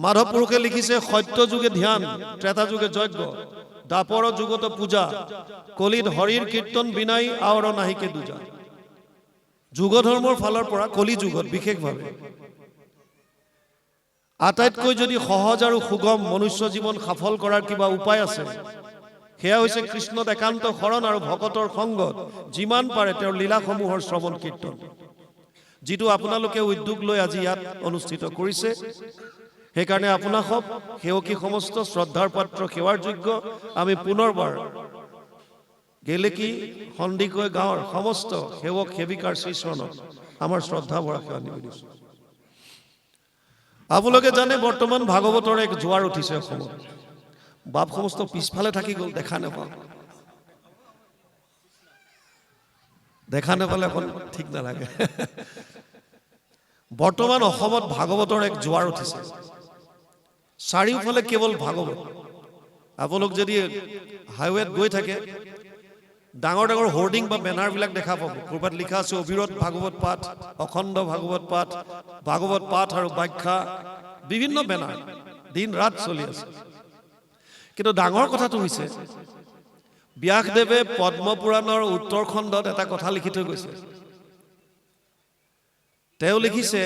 মাধৱ পুৰুষে লিখিছে সত্য যুগে ধ্যান, ত্ৰেতা যুগে যজ্ঞ, দাপৰ যুগত পূজা, কলিত হৰিৰ কীৰ্তন বিনাই আৱৰ নাহিকে দুজা। যুগ ধৰ্মৰ ফালৰ পৰা কলি যুগত বিশেষভাৱে আটাইতকৈ যদি সহজ আৰু সুগম মনুষ্য জীৱন সফল কৰাৰ কিবা উপায় আছে, সেয়া হৈছে কৃষ্ণত একান্ত শৰণ আৰু ভকতৰ সংগত যিমান পাৰে তেওঁৰ লীলাসমূহৰ শ্ৰৱণ কীৰ্তন, যিটো আপোনালোকে উদ্যোগ লৈ আজি ইয়াত অনুষ্ঠিত কৰিছে। সেইকাৰণে আপোনাসব সেৱকী সমস্ত শ্ৰদ্ধাৰ পাত্ৰ সেৱাৰ যোগ্য আমি পুনৰবাৰ গেলেকী সন্দিকৈ গাঁৱৰ সমস্ত সেৱক সেৱিকাৰ শ্ৰীচৰণত আমাৰ শ্ৰদ্ধা ভৰা সেৱা নিবেদিছোঁ। আপোনালোকে জানে বৰ্তমান ভাগৱতৰ এক জোৱাৰ উঠিছে অসমত। বাপ সমস্ত পিছফালে থাকি গ'ল, দেখা নাপাওঁ। দেখা নাপালে এখন ঠিক নালাগে। বৰ্তমান অসমত ভাগৱতৰ এক জোৱাৰ উঠিছে, চাৰিওফালে কেৱল ভাগৱত। আপোনালোক যদি হাইৱেত গৈ থাকে, ডাঙৰ ডাঙৰ হোৰ্ডিং বা বেনাৰবিলাক দেখা পাব। ক'ৰবাত লিখা আছে অবিৰত ভাগৱত পাঠ, অখণ্ড ভাগৱত পাঠ, ভাগৱত পাঠ আৰু ব্যাখ্যা, বিভিন্ন বেনাৰ দিন ৰাত চলি আছে। কিন্তু ডাঙৰ কথাটো হৈছে ব্যাসদেৱে পদ্মপুৰাণৰ উত্তৰ খণ্ডত এটা কথা লিখি থৈ গৈছে। তেওঁ লিখিছে,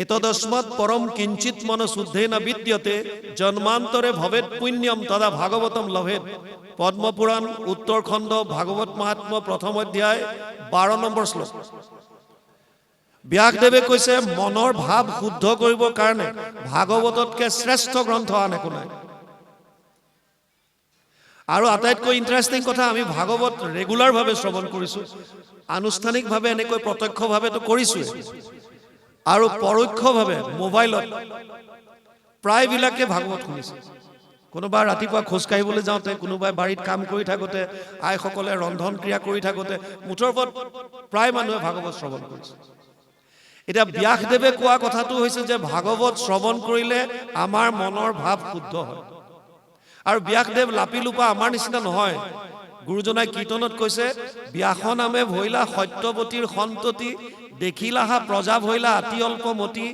এতদস্মাৎ পৰম কিঞ্চিত মন শুদ্ধেন বিদ্যতে জন্মান্তৰে ভৱেৎ পুণ্যম তদা ভাগৱতম লভেৎ। পদ্মপুৰাণ উত্তৰ খণ্ড ভাগৱত মহাত্ম্য প্ৰথম অধ্যায় 12 নম্বৰ শ্লোক। ব্যাসদেৱে কৈছে মনৰ ভাৱ শুদ্ধ কৰিবৰ কাৰণে ভাগৱততকৈ শ্ৰেষ্ঠ গ্ৰন্থ আন একো নাই। আৰু আটাইতকৈ ইণ্টাৰেষ্টিং কথা, আমি ভাগৱত ৰেগুলাৰভাৱে শ্ৰৱণ কৰিছোঁ, আনুষ্ঠানিকভাৱে এনেকৈ প্ৰত্যক্ষভাৱেতো কৰিছোঁৱে, আৰু পৰোক্ষভাৱে মোবাইলত প্ৰায়বিলাকে ভাগৱত শুনিছে। কোনোবাই ৰাতিপুৱা খোজকাঢ়িবলৈ যাওঁতে, কোনোবাই বাৰীত কাম কৰি থাকোঁতে, আইসকলে ৰন্ধন ক্ৰিয়া কৰি থাকোঁতে, মুঠৰ ওপৰত প্ৰায় মানুহে ভাগৱত শ্ৰৱণ কৰিছে। এতিয়া ব্যাসদেৱে কোৱা কথাটো হৈছে যে ভাগৱত শ্ৰৱণ কৰিলে আমাৰ মনৰ ভাৱ শুদ্ধ হয়। আৰু ব্যাসদেৱ লাপিলোপা আমাৰ নিচিনা নহয়। গুৰুজনাই কীৰ্তনত কৈছে, ব্যাস নামে ভৈলা সত্যৱতীৰ সন্ততি, দেখিলাহা প্ৰজা ভৈলা অতি অল্পমতি,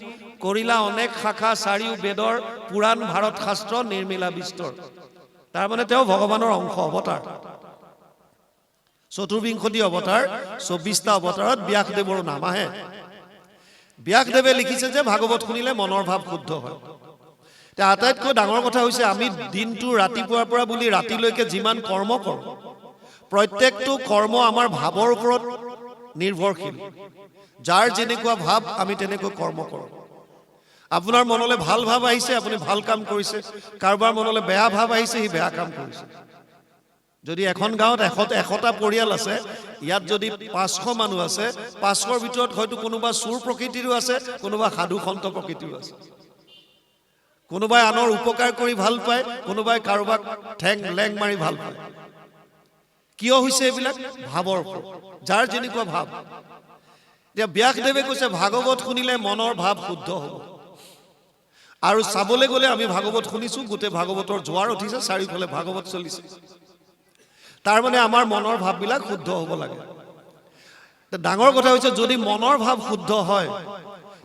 কৰিলা অনেক শাখা চাৰিও বেদৰ, পুৰাণ ভাৰত শাস্ত্ৰ নিৰ্মিলা বিস্তৰ। তাৰমানে তেওঁ ভগৱানৰ অংশ, অৱতাৰ। চতুৰ্বিংশতি অৱতাৰ, 24টা অৱতাৰত ব্যাসদেৱৰ নাম আহে। ব্যাসদেৱে লিখিছে যে ভাগৱত শুনিলে মনৰ ভাৱ শুদ্ধ হয়। আটাইতকৈ ডাঙৰ কথা হৈছে আমি দিনটো ৰাতিপুৱাৰ পৰা বুলি ৰাতিলৈকে যিমান কৰ্ম কৰোঁ, প্ৰত্যেকটো কৰ্ম আমাৰ ভাৱৰ ওপৰত নিৰ্ভৰশীল। যাৰ যেনেকুৱা ভাৱ আমি তেনেকৈ কৰ্ম কৰোঁ। আপোনাৰ মনলৈ ভাল ভাৱ আহিছে, আপুনি ভাল কাম কৰিছে। কাৰোবাৰ মনলৈ বেয়া ভাৱ আহিছে, সি বেয়া কাম কৰিছে। যদি এখন গাঁৱত 100টা পৰিয়াল আছে, ইয়াত যদি 500 মানুহ আছে, 500ৰ ভিতৰত হয়তো কোনোবা চোৰ প্ৰকৃতিৰো আছে, কোনোবা সাধু সন্ত প্ৰকৃতিৰো আছে। কোনোবাই আনৰ উপকাৰ কৰি ভাল পায়, কোনোবাই কাৰোবাক ঠেং লেং মাৰি ভাল পায়। কিয় হৈছে এইবিলাক? ভাৱৰ ওপৰত, যাৰ যেনেকুৱা ভাৱ। এতিয়া ব্যাসদেৱে কৈছে ভাগৱত শুনিলে মনৰ ভাৱ শুদ্ধ হ'ব। আৰু চাবলৈ গ'লে আমি ভাগৱত শুনিছোঁ, গোটেই ভাগৱতৰ জোৱাৰ উঠিছে, চাৰিওফালে ভাগৱত চলিছে। তাৰমানে আমাৰ মনৰ ভাৱবিলাক শুদ্ধ হ'ব লাগে। ডাঙৰ কথা হৈছে যদি মনৰ ভাৱ শুদ্ধ হয়,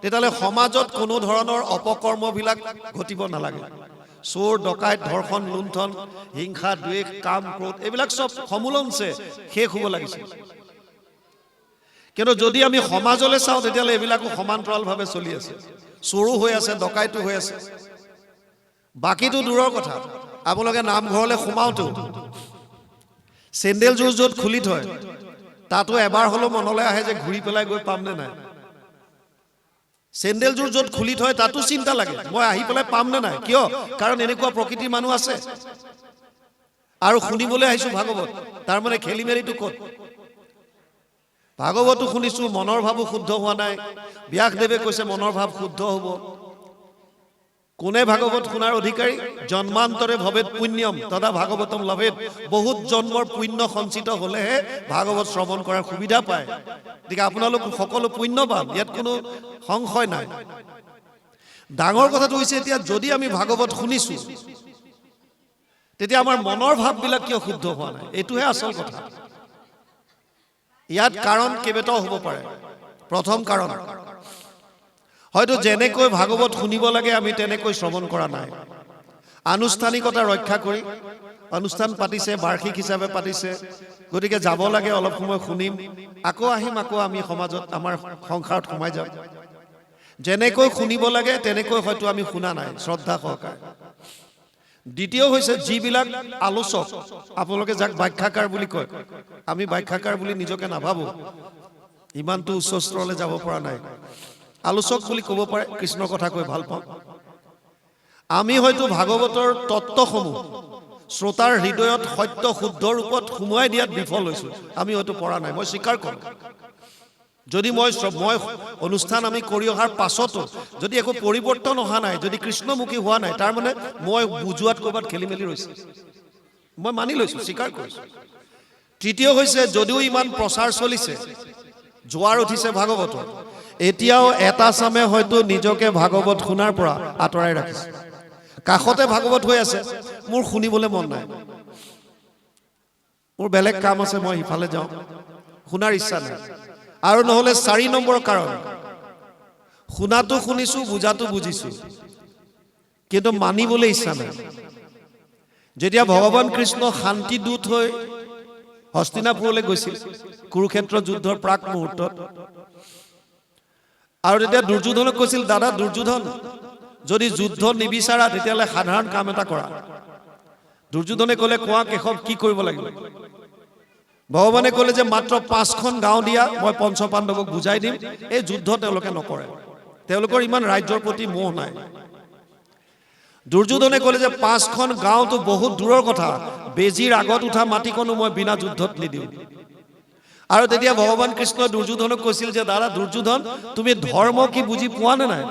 তেতিয়াহ'লে সমাজত কোনো ধৰণৰ অপকৰ্মবিলাক ঘটিব নালাগে। চোৰ ডকাইত, ধৰ্ষণ, লুণ্ঠন, হিংসা, দ্বেষ, কাম, ক্ৰোধ, এইবিলাক চব সমূলনছে শেষ হ'ব লাগিছিল। কিন্তু যদি আমি সমাজলৈ চাওঁ, তেতিয়াহ'লে এইবিলাকো সমান্তৰালভাৱে চলি আছে। চোৰো হৈ আছে, ডকাইতো হৈ আছে। বাকীটো দূৰৰ কথা, আপোনালোকে নামঘৰলৈ সোমাওঁতেও চেণ্ডেলযোৰ য'ত খুলি থয়, তাতো এবাৰ হ'লেও মনলৈ আহে যে ঘূৰি পেলাই গৈ পামনে নাই। চেণ্ডেলযোৰ য'ত খুলি থয় তাতো চিন্তা লাগে, মই আহি পেলাই পামনে নাই। কিয়? কাৰণ এনেকুৱা প্ৰকৃতিৰ মানুহ আছে। আৰু শুনিবলৈ আহিছোঁ ভাগৱত, তাৰমানে খেলি মেলিটো ক'ত? ভাগৱতো শুনিছোঁ, মনৰ ভাৱো শুদ্ধ হোৱা নাই। ব্যাসদেৱে কৈছে মনৰ ভাৱ শুদ্ধ হ'ব। কোনে ভাগৱত শুনাৰ অধিকাৰী? জন্মান্তৰে ভৱেৎ পুণ্যম তদা ভাগৱতম লভেৎ। বহুত জন্মৰ পুণ্য সঞ্চিত হ'লেহে ভাগৱত শ্ৰৱণ কৰাৰ সুবিধা পায়। গতিকে আপোনালোক সকলো পুণ্যৱান, ইয়াত কোনো সংশয় নাই। ডাঙৰ কথাটো হৈছে এতিয়া যদি আমি ভাগৱত শুনিছোঁ, তেতিয়া আমাৰ মনৰ ভাৱবিলাক কিয় শুদ্ধ হোৱা নাই? এইটোহে আচল কথা। ইয়াত কাৰণ কেইবাটাও হ'ব পাৰে। প্ৰথম কাৰণ, হয়তো যেনেকৈ ভাগৱত শুনিব লাগে আমি তেনেকৈ শ্ৰৱণ কৰা নাই। আনুষ্ঠানিকতা ৰক্ষা কৰি অনুষ্ঠান পাতিছে, বাৰ্ষিক হিচাপে পাতিছে, গতিকে যাব লাগে, অলপ সময় শুনিম, আকৌ আহিম, আকৌ আমি সমাজত আমাৰ সংসাৰত সোমাই যাম। যেনেকৈ শুনিব লাগে তেনেকৈ হয়তো আমি শুনা নাই শ্ৰদ্ধা সহকাৰে। দ্বিতীয় হৈছে যিবিলাক আলোচক, আপোনালোকে যাক ব্যাখ্যাকাৰ বুলি কয়, আমি ব্যাখ্যাকাৰ বুলি নিজকে নাভাবো, ইমানটো উচ্চ স্তৰলৈ যাব পৰা নাই, আলোচক বুলি ক'ব পাৰে, কৃষ্ণৰ কথা কৈ ভাল পাওঁ। আমি হয়তো ভাগৱতৰ তত্ত্বসমূহ শ্ৰোতাৰ হৃদয়ত সত্য শুদ্ধ ৰূপত সুমুৱাই দিয়াত বিফল হৈছো। আমি হয়তো পৰা নাই, মই স্বীকাৰ কৰোঁ। যদি মই অনুষ্ঠান আমি কৰি অহাৰ পাছতো যদি একো পৰিৱৰ্তন অহা নাই, যদি কৃষ্ণমুখী হোৱা নাই, তাৰ মানে মই বুজোৱাত ক'ৰবাত খেলি মেলি ৰৈছে, মই মানি লৈছো, স্বীকাৰ কৰিছো। তৃতীয় হৈছে যদিও ইমান প্ৰচাৰ চলিছে, জোৱাৰ উঠিছে ভাগৱতৰ, এতিয়াও এটা চামে হয়তো নিজকে ভাগৱত শুনাৰ পৰা আঁতৰাই ৰাখিছে। কাষতে ভাগৱত হৈ আছে, মোৰ শুনিবলৈ মন নাই, মোৰ বেলেগ কাম আছে, মই সিফালে যাওঁ, শুনাৰ ইচ্ছা নাই। আৰু নহ'লে 4 নম্বৰ কাৰণ, শুনাটো শুনিছো, বুজাটো বুজিছো, কিন্তু মানিবলৈ ইচ্ছা নাই। যেতিয়া ভগৱান কৃষ্ণ শান্তি দূত হৈ হস্তিনাপুৰলৈ গৈছিল কুৰুক্ষেত্ৰ যুদ্ধৰ প্ৰাক মুহূৰ্তত, আৰু তেতিয়া দুৰ্যোধনক কৈছিল, দাদা দুৰ্যোধন, যদি যুদ্ধ নিবিচাৰা তেতিয়াহ'লে সাধাৰণ কাম এটা কৰা। দুৰ্যোধনে ক'লে, কোৱা কেশৱ, কি কৰিব লাগিব? ভগৱানে ক'লে যে মাত্ৰ 5খন গাঁও দিয়া, মই পঞ্চপাণ্ডৱক বুজাই দিম, এই যুদ্ধ তেওঁলোকে নকৰে, তেওঁলোকৰ ইমান ৰাজ্যৰ প্ৰতি মোহ নাই। দুৰ্যোধনে ক'লে যে 5খন গাঁওটো বহুত দূৰৰ কথা, বেজীৰ আগত উঠা মাটিকনো মই বিনা যুদ্ধত নিদিওঁ। আৰু তেতিয়া ভগৱান কৃষ্ণই দুৰ্যোধনক কৈছিল যে দাদা দুৰ্যোধন, তুমি ধৰ্ম কি বুজি পোৱা নে নাই?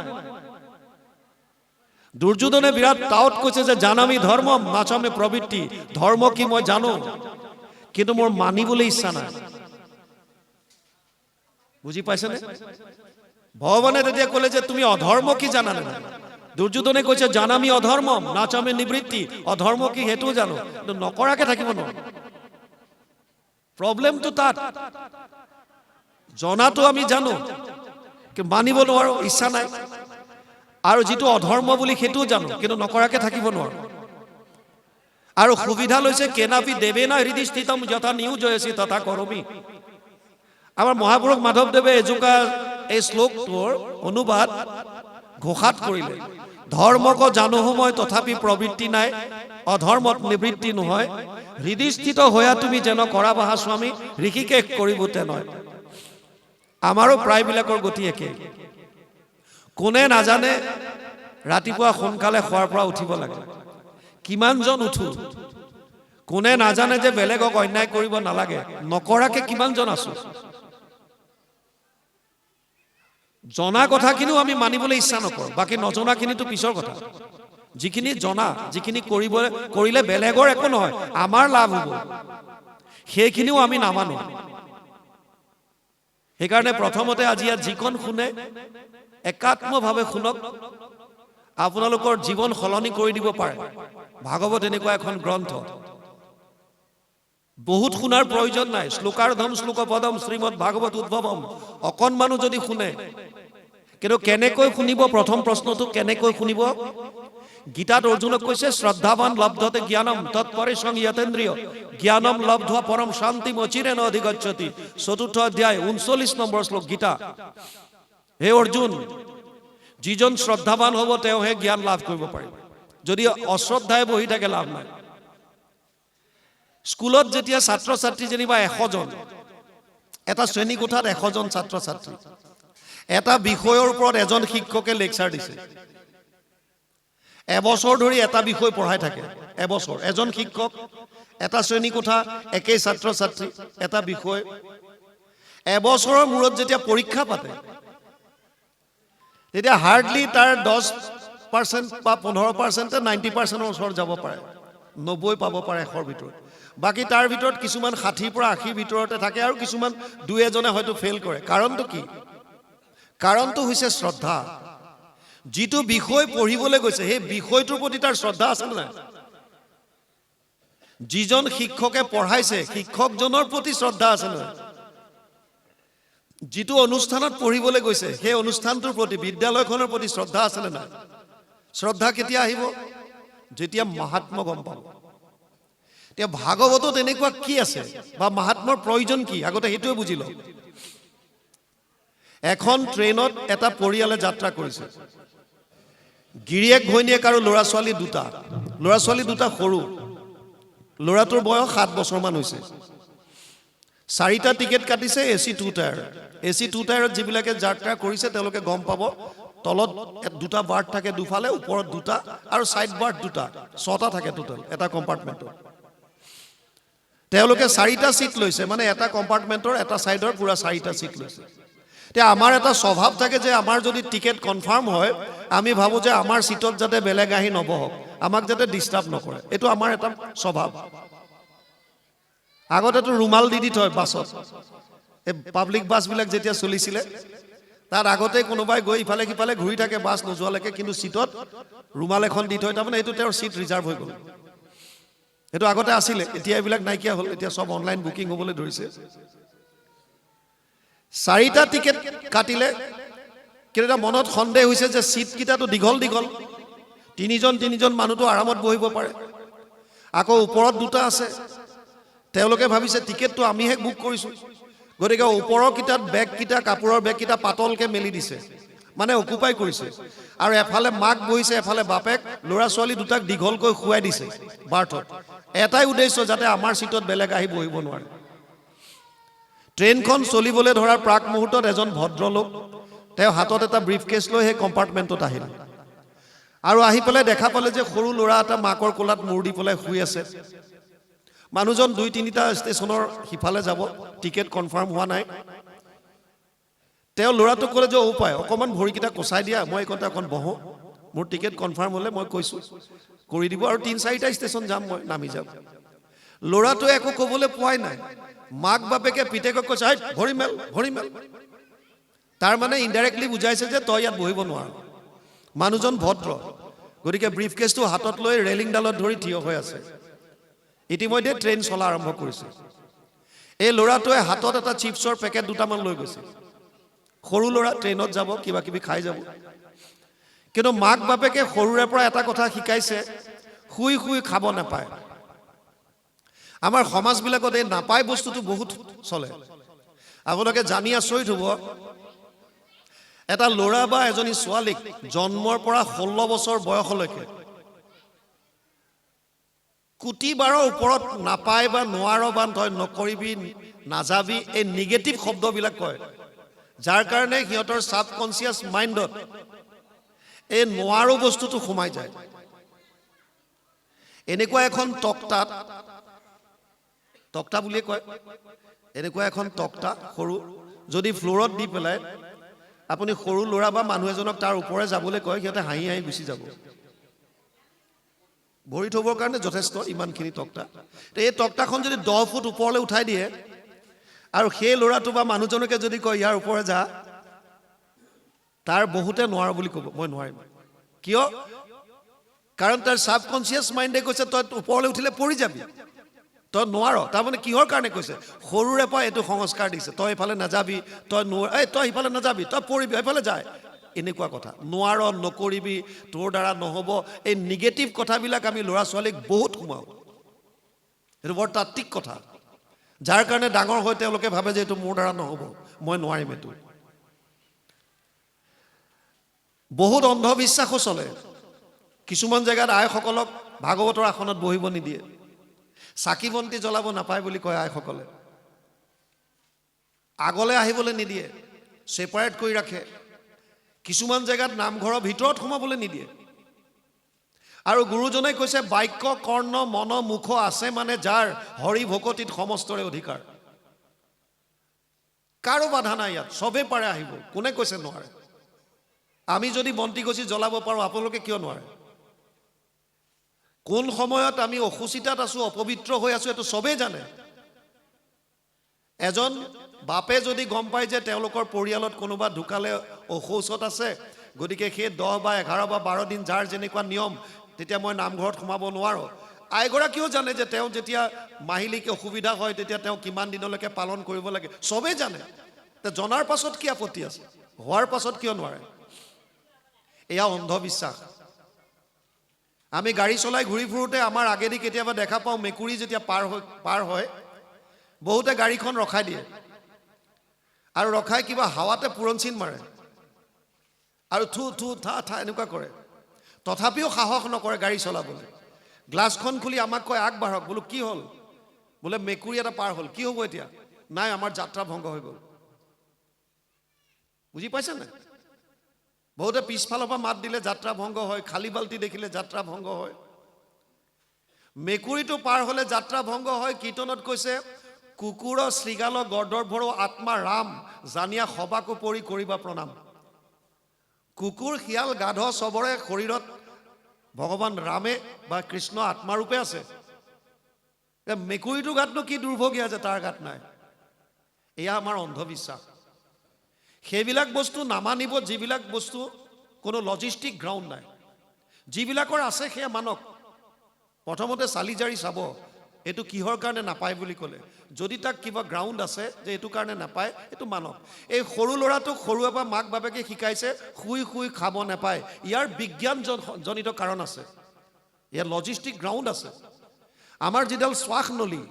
দুৰ্যোধনে বিৰাট টাউট কৈছে যে জানামি ধৰ্মম নাচামে প্ৰবৃত্তি, ধৰ্ম কি মই জানো, কিন্তু মোৰ মানিবলৈ ইচ্ছা নাই। বুজি পাইছেনে? ভগৱানে তেতিয়া ক'লে যে তুমি অধৰ্ম কি জানা নাই? দুৰ্যোধনে কৈছে জানামি অধৰ্মম নাচামে নিবৃত্তি, অধৰ্ম কি সেইটোও জানো, কিন্তু নকৰাকে থাকিব নোৱাৰো। প্ৰব্লেমটো তাত, জনাটো আমি জানো, কিন্তু মানিব নোৱাৰো, ইচ্ছা নাই। আৰু যিটো অধৰ্ম বুলি সেইটোও জানো, কিন্তু নকৰাকে থাকিব নোৱাৰো। আৰু সুবিধা লৈছে কেনাপি দেৱে না হৃদয় স্থিতম যথা নিয়োজয়সি তথা কৰমি। আমাৰ মহাপুৰুষ মাধৱদেৱে এজোকা এই শ্লোকটোৰ অনুবাদ ঘোষাত কৰিলে, ধৰ্মক জানো সময় তথাপি প্ৰবৃত্তি নাই, অধৰ্মত নিবৃত্তি নহয়, হৃদয়স্থিত হোৱা তুমি যেন কৰা বাহা স্বামী, ঋষিকেশ কৰিবতে নয়। আমাৰো প্ৰায়বিলাকৰ গতি একে। কোনে নাজানে ৰাতিপুৱা সোনকালে শোৱাৰ পৰা উঠিব লাগে, কিমানজন উঠো। কোনে নাজানে যে বেলেগক অন্যায় কৰিব নালাগে, নকৰাকে কিমানজন আছো। জনা কথাখিনিও আমি মানিবলৈ ইচ্ছা নকৰোঁ, বাকী নজনাখিনিতো পিছৰ কথা। যিখিনি জনা, যিখিনি কৰিলে বেলেগৰ একো নহয়, আমাৰ লাভ হ'ব, সেইখিনিও আমি নামানো। সেইকাৰণে প্ৰথমতে আজি ইয়াত যিখন শুনে একাত্মভাৱে শুনক, আপোনালোকৰ জীৱন সলনি কৰি দিব পাৰে। ভাগৱত এনেকুৱা এখন গ্ৰন্থ, বহুত শুনাৰ প্ৰয়োজন নাই। শ্লোকাৰ্ধম শ্লোক পদম শ্ৰীমদ ভাগৱত উদ্ভৱম, অকণমানো যদি শুনে। কিন্তু কেনেকৈ শুনিব? প্ৰথম প্ৰশ্নটো কেনেকৈ শুনিব? গীতাত অৰ্জুনক কৈছে শ্ৰদ্ধাৱান লব্ধতে জ্ঞানম তৎপৰে সংযতেন্দ্ৰিয় জ্ঞানম লব্ধা পৰম শান্তিম অচিৰেণ অধিগচ্ছতি। 4ৰ্থ অধ্যায় 39 নম্বৰ শ্লোক গীতা। হে অৰ্জুন, যিজন শ্ৰদ্ধাৱান হ'ব তেওঁহে জ্ঞান লাভ কৰিব পাৰিব, যদি অশ্ৰদ্ধাই বহি থাকে লাভ নাই। স্কুলত যেতিয়া ছাত্ৰ ছাত্ৰী যেনিবা 100 জন, এটা শ্ৰেণীকোঠাত 100 জন ছাত্ৰ ছাত্ৰী, এটা বিষয়ৰ ওপৰত এজন শিক্ষকে লেকচাৰ দিছে, এবছৰ ধৰি এটা বিষয় পঢ়াই থাকে। এবছৰ এজন শিক্ষক, এটা শ্ৰেণীকোঠা, একেই ছাত্ৰ ছাত্ৰী, এটা বিষয়। এবছৰৰ মূৰত যেতিয়া পৰীক্ষা পাতে, তেতিয়া হাৰ্ডলি তাৰ 10% বা 15% 90%ৰ ওচৰত যাব পাৰে, 90 পাব পাৰে 100ৰ ভিতৰত। বাকী তাৰ ভিতৰত কিছুমান 60 পৰা 80 ভিতৰতে থাকে, আৰু কিছুমান 2-এজনে হয়তো ফেইল কৰে। কাৰণটো কি? কাৰণটো হৈছে শ্ৰদ্ধা। যিটো বিষয় পঢ়িবলৈ গৈছে সেই বিষয়টোৰ প্ৰতি তাৰ শ্ৰদ্ধা আছে নে নাই? যিজন শিক্ষকে পঢ়াইছে শিক্ষকজনৰ প্ৰতি শ্ৰদ্ধা আছে নে নাই? যিটো অনুষ্ঠানত পঢ়িবলৈ গৈছে সেই অনুষ্ঠানটোৰ প্ৰতি বিদ্যালয়খনৰ প্ৰতি শ্ৰদ্ধা আছেনে নাই? শ্ৰদ্ধা কেতিয়া আহিব? যেতিয়া মহাত্ম গম পাব। এতিয়া ভাগৱতত এনেকুৱা কি আছে বা মহাত্মৰ প্ৰয়োজন কি আগতে সেইটোৱে বুজি লওক। এখন ট্ৰেইনত এটা পৰিয়ালে যাত্ৰা কৰিছে, গিৰিয়েক ঘৈণীয়েক আৰু ল'ৰা ছোৱালী দুটা। ল'ৰা ছোৱালী দুটা সৰু, ল'ৰাটোৰ বয়স 7 বছৰমান হৈছে। 4টা টিকেট কাটিছে AC 2 টায়াৰ। AC 2 টায়াৰত যিবিলাকে যাত্ৰা কৰিছে তেওঁলোকে গম পাব, তলত 2টা বাৰ্ড থাকে দুফালে, ওপৰত 2টা আৰু ছাইড বাৰ্ড 2টা, 6টা থাকে টোটেল এটা কম্পাৰ্টমেণ্টত। তেওঁলোকে 4টা ছিট লৈছে, মানে এটা কম্পাৰ্টমেণ্টৰ এটা ছাইডৰ পুৰা 4টা ছিট লৈছে। এতিয়া আমাৰ এটা স্বভাৱ থাকে যে আমাৰ যদি টিকেট কনফাৰ্ম হয় আমি ভাবোঁ যে আমাৰ ছিটত যাতে বেলেগ আহি নবহক, আমাক যাতে ডিষ্টাৰ্ব নকৰে। এইটো আমাৰ এটা স্বভাৱ। আগতেতো ৰুমাল দি থয় বাছত, এই পাব্লিক বাছবিলাক যেতিয়া চলিছিলে তাত আগতে কোনোবাই গৈ ইফালে সিফালে ঘূৰি থাকে বাছ নোযোৱালৈকে, কিন্তু ছিটত ৰুমাল এখন দি থয়, তাৰমানে এইটো তেওঁৰ ছিট ৰিজাৰ্ভ হৈ গ'ল। এইটো আগতে আছিলে, এতিয়া এইবিলাক নাইকিয়া হ'ল, এতিয়া চব অনলাইন বুকিং হ'বলৈ ধৰিছে। 4টা টিকেট কাটিলে, কিন্তু এটা মনত সন্দেহ হৈছে যে ছিটকেইটাতো দীঘল দীঘল, তিনিজন মানুহটো আৰামত বহিব পাৰে। আকৌ ওপৰত 2টা আছে, তেওঁলোকে ভাবিছে টিকেটটো আমিহে বুক কৰিছোঁ, গতিকে ওপৰৰ কিটাত বেগকেইটা, কাপোৰৰ বেগকেইটা পাতলকৈ মেলি দিছে, মানে অকুপাই কৰিছে। আৰু এফালে মাক বহিছে, এফালে বাপেক, ল'ৰা ছোৱালী দুটাক দীঘলকৈ শুৱাই দিছে বাৰ্থত। এটাই উদ্দেশ্য, যাতে আমাৰ ছিটত বেলেগ আহি বহিব নোৱাৰে। ট্ৰেইনখন চলিবলৈ ধৰাৰ প্ৰাক মুহূৰ্তত এজন ভদ্ৰলোক, তেওঁ হাতত এটা ব্ৰিফকেছ লৈ সেই কম্পাৰ্টমেণ্টত আহিল আৰু আহি পেলাই দেখা পালে যে সৰু ল'ৰা এটা মাকৰ কোলাত মূৰ দি পেলাই শুই আছে। মানুহজন 2-3টা ষ্টেচনৰ সিফালে যাব, টিকেট কনফাৰ্ম হোৱা নাই। তেওঁ ল'ৰাটোক ক'লে যে উপায় অকণমান ভৰিকেইটা কচাই দিয়া, মই এইকণতে অকণ বহোঁ, মোৰ টিকেট কনফাৰ্ম হ'লে মই কৈছোঁ কৰি দিব, আৰু 3-4টা ষ্টেচন যাম, মই নামি যাম। ল'ৰাটোৱে একো ক'বলৈ পোৱাই নাই। মাক বাপেকে পিতেকক কৈছে, ভৰি মেল ভৰি মেল। তাৰ মানে ইনডাইৰেক্টলি বুজাইছে যে তই ইয়াত বহিব নোৱাৰ। মানুহজন ভদ্ৰ, গতিকে ব্ৰিফকেছটো হাতত লৈ ৰেলিংডালত ধৰি থিয় হৈ আছে। ইতিমধ্যে ট্ৰেইন চলা আৰম্ভ কৰিছে। এই ল'ৰাটোৱে হাতত এটা চিপছৰ পেকেট 2টামান লৈ গৈছে। সৰু ল'ৰা, ট্ৰেইনত যাব, কিবা কিবি খাই যাব। কিন্তু মাক বাপেকে সৰুৰে পৰা এটা কথা শিকাইছে, শুই শুই খাব নাপায়। আমাৰ সমাজবিলাকত এই নাপায় বস্তুটো বহুত চলে। আপোনালোকে জানি আচৰিত হ'ব, এটা ল'ৰা বা এজনী ছোৱালীক জন্মৰ পৰা 16 বছৰ বয়সলৈকে কোটি বাৰৰ ওপৰত নাপায় বা নোৱাৰ বা তই নকৰিবি, নাযাবি, এই নিগেটিভ শব্দবিলাক কয়, যাৰ কাৰণে সিহঁতৰ ছাবকনচিয়াছ মাইণ্ডত এই নোৱাৰো বস্তুটো সোমাই যায়। এনেকুৱা এখন তক্তা বুলিয়ে কয়, এনেকুৱা এখন তক্তা সৰু, যদি ফ্ল'ৰত দি পেলাই আপুনি সৰু ল'ৰা বা মানুহ এজনক তাৰ ওপৰে যাবলৈ কয়, সিহঁতে হাঁহি হাঁহি গুচি যাব। ভৰি থ'বৰ কাৰণে যথেষ্ট ইমানখিনি তক্তা। এই তক্তাখন যদি 10 ফুট ওপৰলৈ উঠাই দিয়ে আৰু সেই ল'ৰাটো বা মানুহজনকে যদি কয় ইয়াৰ ওপৰে যা, তাৰ বহুতে নোৱাৰো বুলি ক'ব, মই নোৱাৰিম। কিয়? কাৰণ তাৰ ছাবকনচিয়াছ মাইণ্ডে কৈছে তই ওপৰলৈ উঠিলে পৰি যাবি, তই নোৱাৰ। তাৰমানে কিহৰ কাৰণে কৈছে? সৰুৰে পৰা এইটো সংস্কাৰ দিছে, তই এইফালে নাযাবি, তই তই সিফালে নাযাবি, তই পৰিবি, এইফালে যায়, এনেকুৱা কথা। নোৱাৰ, নকৰিবি, তোৰ দ্বাৰা নহ'ব, এই নিগেটিভ কথাবিলাক আমি ল'ৰা ছোৱালীক বহুত সোমাওঁ। এইটো বৰ তাত্ত্বিক কথা, যাৰ কাৰণে ডাঙৰ হৈ তেওঁলোকে ভাবে যে এইটো মোৰ দ্বাৰা নহ'ব, মই নোৱাৰিম। এইটো বহুত অন্ধবিশ্বাসো চলে। কিছুমান জেগাত আইসকলক ভাগৱতৰ আসনত বহিব নিদিয়ে, চাকি বন্তি জ্বলাব নাপায় বুলি কয় আইসকলে, আগলৈ আহিবলৈ নিদিয়ে, ছেপাৰেট কৰি ৰাখে। কিছুমান জেগাত নামঘৰৰ ভিতৰত সোমাবলৈ নিদিয়ে। আৰু গুৰুজনে কৈছে বাক্য কৰ্ণ মন মুখ আছে মানে যাৰ হৰি ভকতিত সমস্তৰে অধিকাৰ। কাৰো বাধা নাই ইয়াত, চবেই পাৰে আহিব, কোনে কৈছে নোৱাৰে? আমি যদি বন্তি গছি জ্বলাব পাৰোঁ, আপোনালোকে কিয় নোৱাৰে? কোন সময়ত আমি অসুচিতাত আছোঁ, অপবিত্ৰ হৈ আছোঁ, এইটো চবেই জানে। এজন বাপে যদি গম পায় যে তেওঁলোকৰ পৰিয়ালত কোনোবা ঢুকালে, অশৌচত আছে, গতিকে সেই 10 বা 11 বা 12 দিন যাৰ যেনেকুৱা নিয়ম, তেতিয়া মই নামঘৰত সোমাব নোৱাৰোঁ। আইগৰাকীও জানে যে তেওঁ যেতিয়া মাহিলীক অসুবিধা হয় তেতিয়া তেওঁ কিমান দিনলৈকে পালন কৰিব লাগে, চবেই জানে। তে জনাৰ পাছত কি আপত্তি আছে, হোৱাৰ পাছত কিয় নোৱাৰে? এয়া অন্ধবিশ্বাস। আমি গাড়ী চলাই ঘূৰি ফুৰোঁতে আমাৰ আগেদি কেতিয়াবা দেখা পাওঁ মেকুৰী যেতিয়া পাৰ হয় বহুতে গাড়ীখন ৰখাই দিয়ে আৰু ৰখাই কিবা হাৱাতে পুৰঞ্চিন মাৰে আৰু থু থু থা থা এনেকুৱা কৰে। তথাপিও সাহস নকৰে গাড়ী চলাবলৈ। গ্লাছখন খুলি আমাক কয় আগবাঢ়ক। বোলো কি হ'ল? বোলে মেকুৰী এটা পাৰ হ'ল। কি হ'ব এতিয়া? নাই, আমাৰ যাত্ৰা ভংগ হৈ গ'ল। বুজি পাইছে নাই? বহুতে পিছফালৰ পৰা মাত দিলে যাত্ৰা ভংগ হয়, খালী বাল্টি দেখিলে যাত্ৰা ভংগ হয়। মেকুৰীটো পাৰ হ'লে যাত্ৰা ভংগ হয়। কীৰ্তনত কৈছে কুকুৰ শৃগাল গৰ্দভৰ আত্মা ৰাম জানিয়া সবাকো পৰি কৰিবা প্ৰণাম। কুকুৰ শিয়াল গাধ চবৰে শৰীৰত ভগৱান ৰামে বা কৃষ্ণ আত্মাৰূপে আছে। মেকুৰীটোৰ গাতনো কি দুৰ্ভগীয়া যে তাৰ গাত নাই? এয়া আমাৰ অন্ধবিশ্বাস। সেইবিলাক বস্তু নামানিব যিবিলাক বস্তু কোনো লজিষ্টিক গ্ৰাউণ্ড নাই। যিবিলাকৰ আছে সেয়া মানক। প্ৰথমতে চালি জাৰি চাব এইটো কিহৰ কাৰণে নাপায় বুলি ক'লে। যদি তাক কিবা গ্ৰাউণ্ড আছে যে এইটো কাৰণে নাপায়, এইটো মানক। এই সৰু ল'ৰাটোক সৰুৰে পৰা মাক বাপেকে শিকাইছে শুই শুই খাব নাপায়। ইয়াৰ বিজ্ঞানজনিত কাৰণ আছে, ইয়াৰ লজিষ্টিক গ্ৰাউণ্ড আছে। আমাৰ যিডাল শ্বাস নলী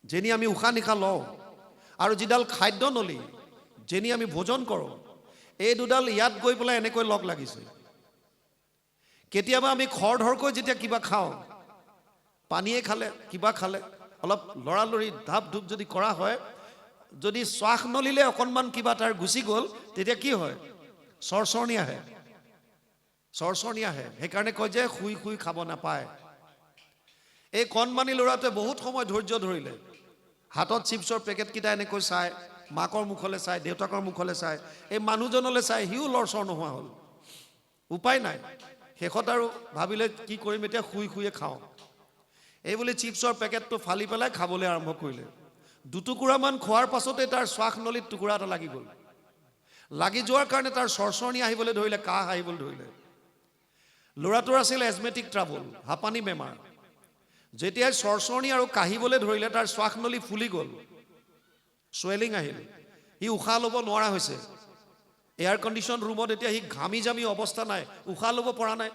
যেনি আমি উশাহ নিশাহ লওঁ আৰু যিডাল খাদ্য নলী যেনি আমি ভোজন কৰোঁ, এই দুডাল ইয়াত গৈ পেলাই এনেকৈ লগ লাগিছে। কেতিয়াবা আমি খৰধৰকৈ যেতিয়া কিবা খাওঁ, পানীয়ে খালে কিবা খালে অলপ লৰালৰি ধাপ ধূপ যদি কৰা হয়, যদি শ্বাস নলীলে অকণমান কিবা তাৰ গুচি গ'ল, তেতিয়া কি হয়? চৰচৰণি আহে, চৰচৰণি আহে। সেইকাৰণে কয় যে শুই শুই খাব নাপায়। এই কণমানি ল'ৰাটোৱে বহুত সময় ধৈৰ্য ধৰিলে, হাতত চিপছৰ পেকেটকেইটা এনেকৈ চাই, মাকৰ মুখলৈ চাই, দেউতাকৰ মুখলৈ চাই, এই মানুহজনলৈ চাই সিও লৰচৰ নোহোৱা হ'ল। উপায় নাই। শেষত আৰু ভাবিলে কি কৰিম এতিয়া, শুই শুইয়ে খাওঁ। এই বুলি চিপছৰ পেকেটটো ফালি পেলাই খাবলৈ আৰম্ভ কৰিলে। দুটুকুৰামান খোৱাৰ পাছতে তাৰ শ্বাস নলীত টুকুৰা এটা লাগি গ'ল। লাগি যোৱাৰ কাৰণে তাৰ চৰচৰণি আহিবলৈ ধৰিলে, কাহ আহিবলৈ ধৰিলে। ল'ৰাটোৰ আছিল এজমেটিক ট্ৰাবল, হাঁপানী বেমাৰ। যেতিয়াই চৰচৰণি আৰু কাহিবলৈ ধৰিলে তাৰ শ্বাস নলী ফুলি গ'ল, চুৱেলিং আহিল। সি উশাহ ল'ব নোৱাৰা হৈছে। এয়াৰ কণ্ডিশ্যন ৰুমত এতিয়া সি ঘামি জামি অৱস্থা নাই, উশাহ ল'ব পৰা নাই।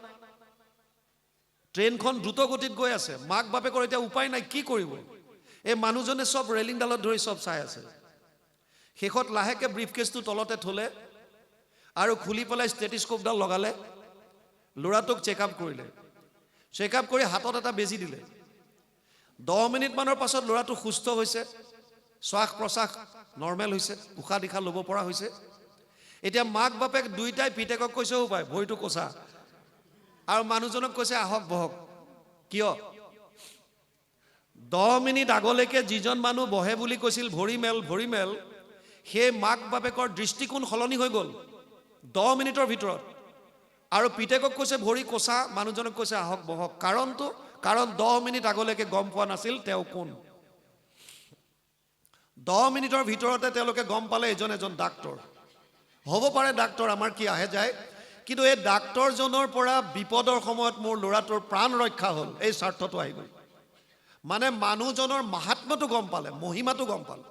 ট্ৰেইনখন দ্ৰুত গতিত গৈ আছে। মাক বাপেকৰ এতিয়া উপায় নাই, কি কৰিব? এই মানুহজনে চব ৰেলিংডালত ধৰি চব চাই আছে। শেষত লাহেকৈ ব্ৰিফকেছটো তলতে থ'লে আৰু খুলি পেলাই ষ্টেটিস্কোপডাল লগালে। ল'ৰাটোক চেকআপ কৰিলে। চেকআপ কৰি হাতত এটা বেজী দিলে। 10 মিনিটমানৰ পাছত ল'ৰাটো সুস্থ হৈছে, শ্বাস প্ৰশ্বাস নৰ্মেল হৈছে, উশাহ নিশাহ ল'ব পৰা হৈছে। এতিয়া মাক বাপেক দুইটাই পিতেকক কৈছেও পায় ভৰিটো কচা, আৰু মানুহজনক কৈছে আহক বহক। কিয়? 10 মিনিট আগলৈকে যিজন মানুহ বহে বুলি কৈছিল ভৰি মেল, সেই মাক বাপেকৰ দৃষ্টিকোণ সলনি হৈ গ'ল 10 মিনিটৰ ভিতৰত। আৰু পিতেকক কৈছে ভৰি কচা, মানুহজনক কৈছে আহক বহক। কাৰণ 10 মিনিট আগলৈকে গম পোৱা নাছিল তেওঁ কোন। 10 মিনিটৰ ভিতৰতে তেওঁলোকে গম পালে এজন ডাক্তৰ। হ'ব পাৰে ডাক্তৰ, আমাৰ কি আহে যায়। কিন্তু এই ডাক্তৰজনৰ পৰা বিপদৰ সময়ত মোৰ ল'ৰাটোৰ প্ৰাণ ৰক্ষা হ'ল, এই স্বাৰ্থটো আহি গ'ল। মানে মানুহজনৰ মাহাত্ম্যটো গম পালে, মহিমাটো গম পালে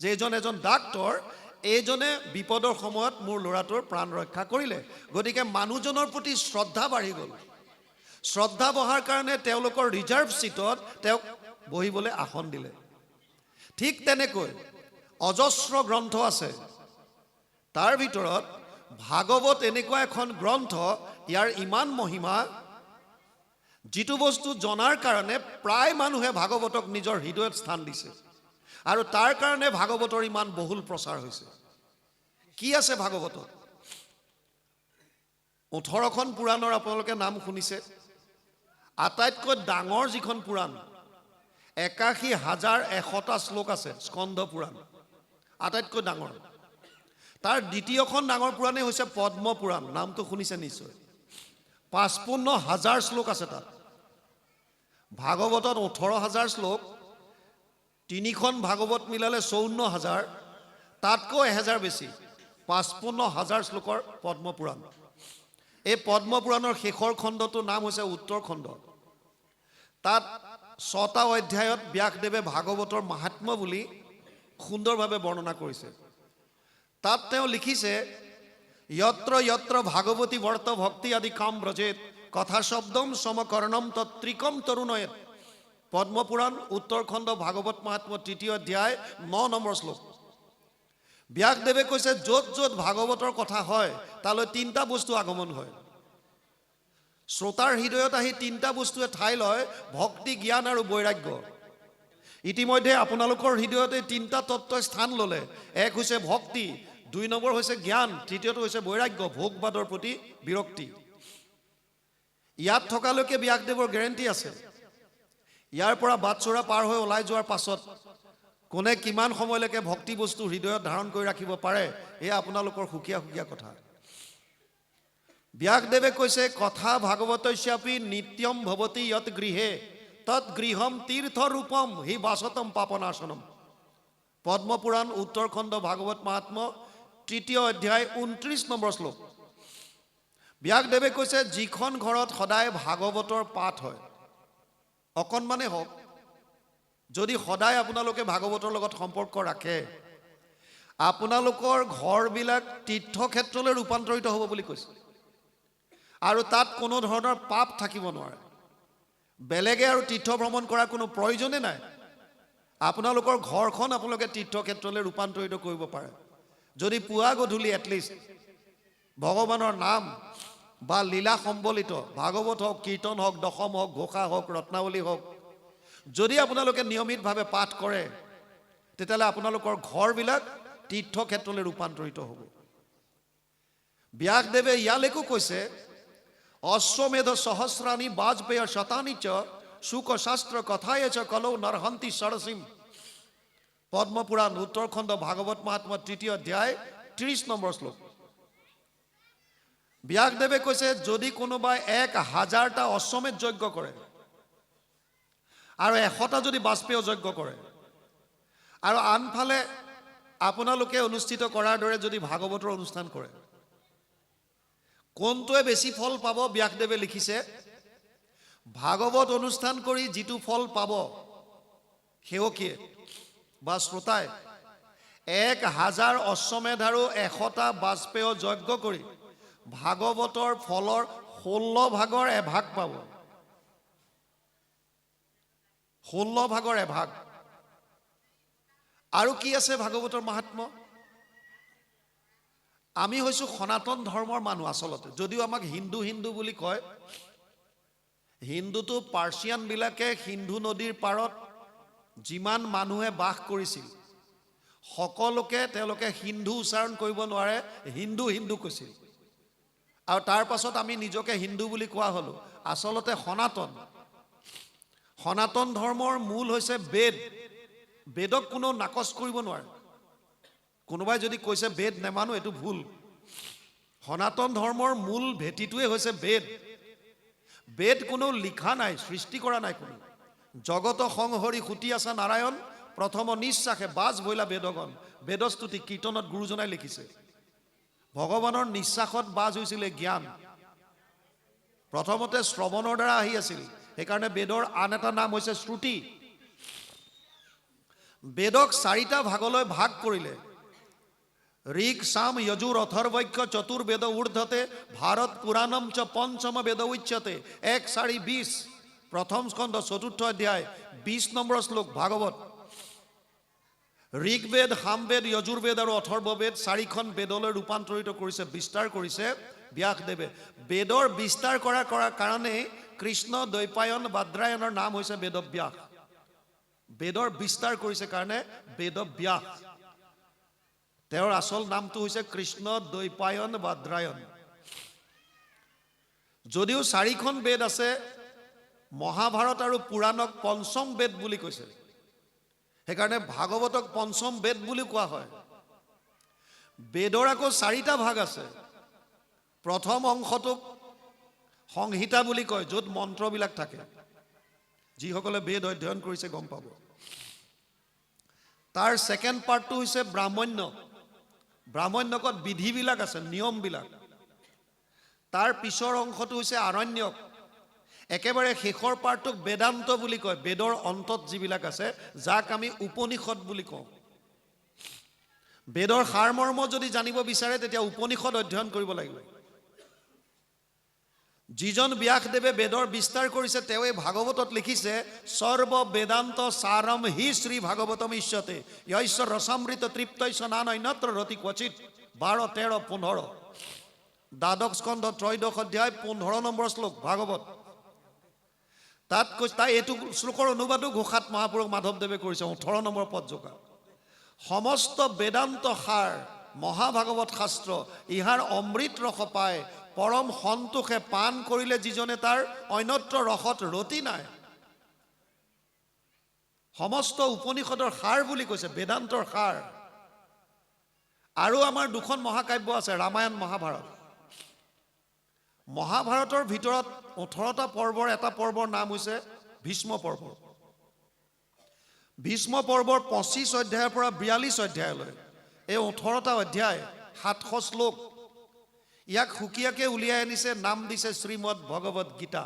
যে এজন ডাক্তৰ, এইজনে বিপদৰ সময়ত মোৰ ল'ৰাটোৰ প্ৰাণ ৰক্ষা কৰিলে। গতিকে মানুহজনৰ প্ৰতি শ্ৰদ্ধা বাঢ়ি গ'ল। শ্ৰদ্ধা বঢ়াৰ কাৰণে তেওঁলোকৰ ৰিজাৰ্ভ ছিটত তেওঁক বহিবলৈ আসন দিলে। ঠিক তেনেকৈ অজস্ৰ গ্ৰন্থ আছে, তাৰ ভিতৰত ভাগৱত এনেকুৱা এখন গ্ৰন্থ, ইয়াৰ ইমান মহিমা, যিটো বস্তু জনাৰ কাৰণে প্ৰায় মানুহে ভাগৱতক নিজৰ হৃদয়ত স্থান দিছে, আৰু তাৰ কাৰণে ভাগৱতৰ ইমান বহুল প্ৰচাৰ হৈছে। কি আছে ভাগৱতত? 18খন পুৰাণৰ আপোনালোকে নাম শুনিছে। আটাইতকৈ ডাঙৰ যিখন পুৰাণ, 81,100টা শ্লোক আছে, স্কন্ধ পুৰাণ, আটাইতকৈ ডাঙৰ। তাৰ দ্বিতীয়খন ডাঙৰ পুৰাণেই হৈছে পদ্ম পুৰাণ, নামটো শুনিছে নিশ্চয়। 55,000 শ্লোক আছে তাত। ভাগৱতত 18,000 শ্লোক, 3খন ভাগৱত মিলালে 54,000, তাতকৈ 1000 বেছি, 55,000 শ্লোকৰ পদ্ম পুৰাণ। এই পদ্ম পুৰাণৰ শেষৰ খণ্ডটোৰ নাম হৈছে উত্তৰ খণ্ড। তাত 6টা অধ্যায়ত ব্যাসদেৱে ভাগৱতৰ মাহাত্ম্য বুলি সুন্দৰভাৱে বৰ্ণনা কৰিছে। তাত তেওঁ লিখিছে, যত্ৰ যত্ৰ ভাগৱতী বৰ্ত ভক্তি আদি কাম ব্ৰজেত কথা শব্দম সমকৰণম তত্ৰিকম তৰুণয়েত। পদ্মপুৰাণ উত্তৰখণ্ড ভাগৱত মহাত্ম্য 3য় অধ্যায় 9 নম্বৰ শ্লোক। ব্যাসদেৱে কৈছে, য'ত য'ত ভাগৱতৰ কথা হয় তালৈ 3টা বস্তু আগমন হয়। শ্ৰোতাৰ হৃদয়ত আহি 3টা বস্তুৱে ঠাই লয়, ভক্তি, জ্ঞান আৰু বৈৰাগ্য। ইতিমধ্যে আপোনালোকৰ হৃদয়তে 3টা তত্ত্বই স্থান ল'লে। এক হৈছে ভক্তি, 2 নম্বৰ হৈছে জ্ঞান, তৃতীয়টো হৈছে বৈৰাগ্য, ভোগবাদৰ প্ৰতি বিৰক্তি। ইয়াত থকালৈকে ব্যাসদেৱৰ গেৰেণ্টি আছে। ইয়াৰ পৰা বাটচৰা পাৰ হৈ ওলাই যোৱাৰ পাছত কোনে কিমান সময়লৈকে ভক্তি বস্তু হৃদয়ত ধাৰণ কৰি ৰাখিব পাৰে, এয়া আপোনালোকৰ সুকীয়া সুকীয়া কথা। ব্যাসদেৱে কৈছে, কথা ভাগৱতস্যাপি নিত্যম ভৱতি যত গৃহে তৎ গৃহম তীৰ্থৰূপম হি বাসতম পাপনাশনম। পদ্মপুৰাণ উত্তৰখণ্ড ভাগৱত মহাত্ম্য 3য় অধ্যায় 29 নম্বৰ শ্লোক। ব্যাসদেৱে কৈছে, যিখন ঘৰত সদায় ভাগৱতৰ পাঠ হয়, অকণমানে হওক, যদি সদায় আপোনালোকে ভাগৱতৰ লগত সম্পৰ্ক ৰাখে, আপোনালোকৰ ঘৰবিলাক তীৰ্থক্ষেত্ৰলৈ ৰূপান্তৰিত হ'ব বুলি কৈছে। আৰু তাত কোনো ধৰণৰ পাপ থাকিব নোৱাৰে। বেলেগে আৰু তীৰ্থ ভ্ৰমণ কৰাৰ কোনো প্ৰয়োজনে নাই। আপোনালোকৰ ঘৰখন আপোনালোকে তীৰ্থক্ষেত্ৰলৈ ৰূপান্তৰিত কৰিব পাৰে যদি পুৱা গধূলি এটলিষ্ট ভগৱানৰ নাম বা লীলা সম্বলিত ভাগৱত হওক, কীৰ্তন হওক, দশম হওক, ঘোষা হওক, ৰত্নাৱলী হওক, যদি আপোনালোকে নিয়মিতভাৱে পাঠ কৰে, তেতিয়াহ'লে আপোনালোকৰ ঘৰবিলাক তীৰ্থক্ষেত্ৰলৈ ৰূপান্তৰিত হ'ব। ব্যাসদেৱে ইয়ালৈকো কৈছে, অশ্বমেধ সহস্ৰাণি বাজপেয় শতানি চ শুক শাস্ত্ৰ কথায় চ কলৌ নৰহন্তি সৰসিম। পদ্মপুৰাণ উত্তৰখণ্ড ভাগৱত মহাত্ম্য 3য় অধ্যায় 30 নম্বৰ শ্লোক। ব্যাসদেৱে কৈছে, যদি কোনোবাই 1000টা অশ্বমেধ যজ্ঞ কৰে আৰু 100টা যদি বাজপেয় যজ্ঞ কৰে, আৰু আনফালে আপোনালোকে অনুষ্ঠিত কৰাৰ দৰে যদি ভাগৱতৰ অনুষ্ঠান কৰে, কোনটোৱে বেছি ফল পাব? ব্যাসদেৱে লিখিছে, ভাগৱত অনুষ্ঠান কৰি যিটো ফল পাব, সেৱকীয়ে বা শ্ৰোতাই 1000 অশ্বমেধ আৰু 100টা বাজপেয় যজ্ঞ কৰি ভাগৱতৰ ফলৰ 16 ভাগৰ এভাগ পাব। 16 ভাগৰ এভাগ। আৰু কি আছে ভাগৱতৰ মাহাত্ম্য? আমি হৈছোঁ সনাতন ধৰ্মৰ মানুহ আচলতে, যদিও আমাক হিন্দু হিন্দু বুলি কয়। হিন্দুটো পাৰ্চিয়ানবিলাকে সিন্ধু নদীৰ পাৰত যিমান মানুহে বাস কৰিছিল, সকলোকে তেওঁলোকে হিন্দু উচ্চাৰণ কৰিব নোৱাৰে, হিন্দু হিন্দু কৈছিল। আৰু তাৰ পাছত আমি নিজকে হিন্দু বুলি কোৱা হ'লোঁ। আচলতে সনাতন ধৰ্মৰ মূল হৈছে বেদ। বেদক কোনো নাকচ কৰিব নোৱাৰে। কোনোবাই যদি কৈছে বেদ নেমানো, এইটো ভুল। সনাতন ধৰ্মৰ মূল ভেটিটোৱে হৈছে বেদ। বেদ কোনো লিখা নাই, সৃষ্টি কৰা নাই কোনো। জগত সংহৰি সুতি আছা নাৰায়ণ, প্ৰথম নিশ্বাসে বাজ ভৈলা বেদগণ। বেদস্তুতি কীৰ্তনত গুৰুজনাই লিখিছে, ভগৱানৰ নিশ্বাসত বাজ হৈছিলে জ্ঞান। প্ৰথমতে শ্ৰৱণৰ দ্বাৰা আহি আছিল, সেইকাৰণে বেদৰ আন এটা নাম হৈছে শ্ৰুতি। বেদক 4টা ভাগলৈ ভাগ কৰিলে। ঋক সাম যজুৰ অথৰ্বৈক্য চতুৰ্বেদ ঊৰ্ধ্বতে ভাৰত পুৰাণম চ পঞ্চম বেদ উচ্যতে। 1:4:20 প্ৰথম স্কন্ধ 4ৰ্থ অধ্যায় 20 নম্বৰ শ্লোক ভাগৱত। ঋকবেদ, সামবেদ, যজুৰ্বেদ আৰু অথৰ্ববেদ 4খন বেদলৈ ৰূপান্তৰিত কৰিছে, বিস্তাৰ কৰিছে ব্যাসদেৱে। বেদৰ বিস্তাৰ কৰাৰ কাৰণেই কৃষ্ণ দ্বৈপায়ন বাদ্ৰায়ণৰ নাম হৈছে বেদব্যাস। বেদৰ বিস্তাৰ কৰিছে কাৰণে বেদব্যাস। তেওঁৰ আচল নামটো হৈছে কৃষ্ণ দ্বৈপায়ন বাদ্ৰায়ণ। যদিও 4খন বেদ আছে, মহাভাৰত আৰু পুৰাণক পঞ্চম বেদ বুলি কৈছে, সেইকাৰণে ভাগৱতক পঞ্চম বেদ বুলি কোৱা হয়। বেদৰ আকৌ 4টা ভাগ আছে। প্ৰথম অংশটোক সংহিতা বুলি কয়, য'ত মন্ত্ৰবিলাক থাকে। যিসকলে বেদ অধ্যয়ন কৰিছে গম পাব। তাৰ ছেকেণ্ড পাৰ্টটো হৈছে ব্ৰাহ্মণ্য। ব্ৰাহ্মণ্যকত বিধিবিলাক আছে, নিয়মবিলাক। তাৰ পিছৰ অংশটো হৈছে আৰণ্যক। একেবাৰে শেষৰ পাৰ্টটোক বেদান্ত বুলি কয়, বেদৰ অন্তত যিবিলাক আছে, যাক আমি উপনিষদ বুলি কওঁ। বেদৰ সাৰমৰ্ম যদি জানিব বিচাৰে তেতিয়া উপনিষদ অধ্যয়ন কৰিব লাগিব। যিজন ব্যাসদেৱে বেদৰ বিস্তাৰ কৰিছে তেওঁ এই ভাগৱতত লিখিছে সৰ্ব বেদান্ত সাৰম হি শ্ৰী ভাগৱতম ইষ্যতে য়স্য ৰসামৃত তৃপ্তস্য নান অন্যত্ৰ ৰতি ক্বচিত। 12, 13, 15 দ্বাদশ স্কন্ধ 13 অধ্যায় 15 নম্বৰ শ্লোক ভাগৱত। তাত কৈছে, তাই এইটো শ্লোকৰ অনুবাদো ঘোষাত মহাপুৰুষ মাধৱদেৱে কৰিছে 18 নম্বৰ পদজোকা। সমস্ত বেদান্ত সাৰ মহাভাগৱত শাস্ত্ৰ ইহাৰ অমৃত ৰস পায় পৰম সন্তোষে পান কৰিলে যিজনে তাৰ অন্যত্ৰ ৰসত ৰতি নাই। সমস্ত উপনিষদৰ সাৰ বুলি কৈছে, বেদান্তৰ সাৰ। আৰু আমাৰ দুখন মহাকাব্য আছে, ৰামায়ণ মহাভাৰত। মহাভাৰতৰ ভিতৰত 18টা পৰ্বৰ এটা পৰ্বৰ নাম হৈছে ভীষ্ম পৰ্ব। ভীষ্ম পৰ্বৰ 25 অধ্যায়ৰ পৰা 42 অধ্যায়লৈ এই 18টা অধ্যায় 700 শ্লোক। ইয়াক সুকীয়াকে উলিয়াই আনিছে, নাম দিছে শ্ৰীমদ ভগৱত গীতা,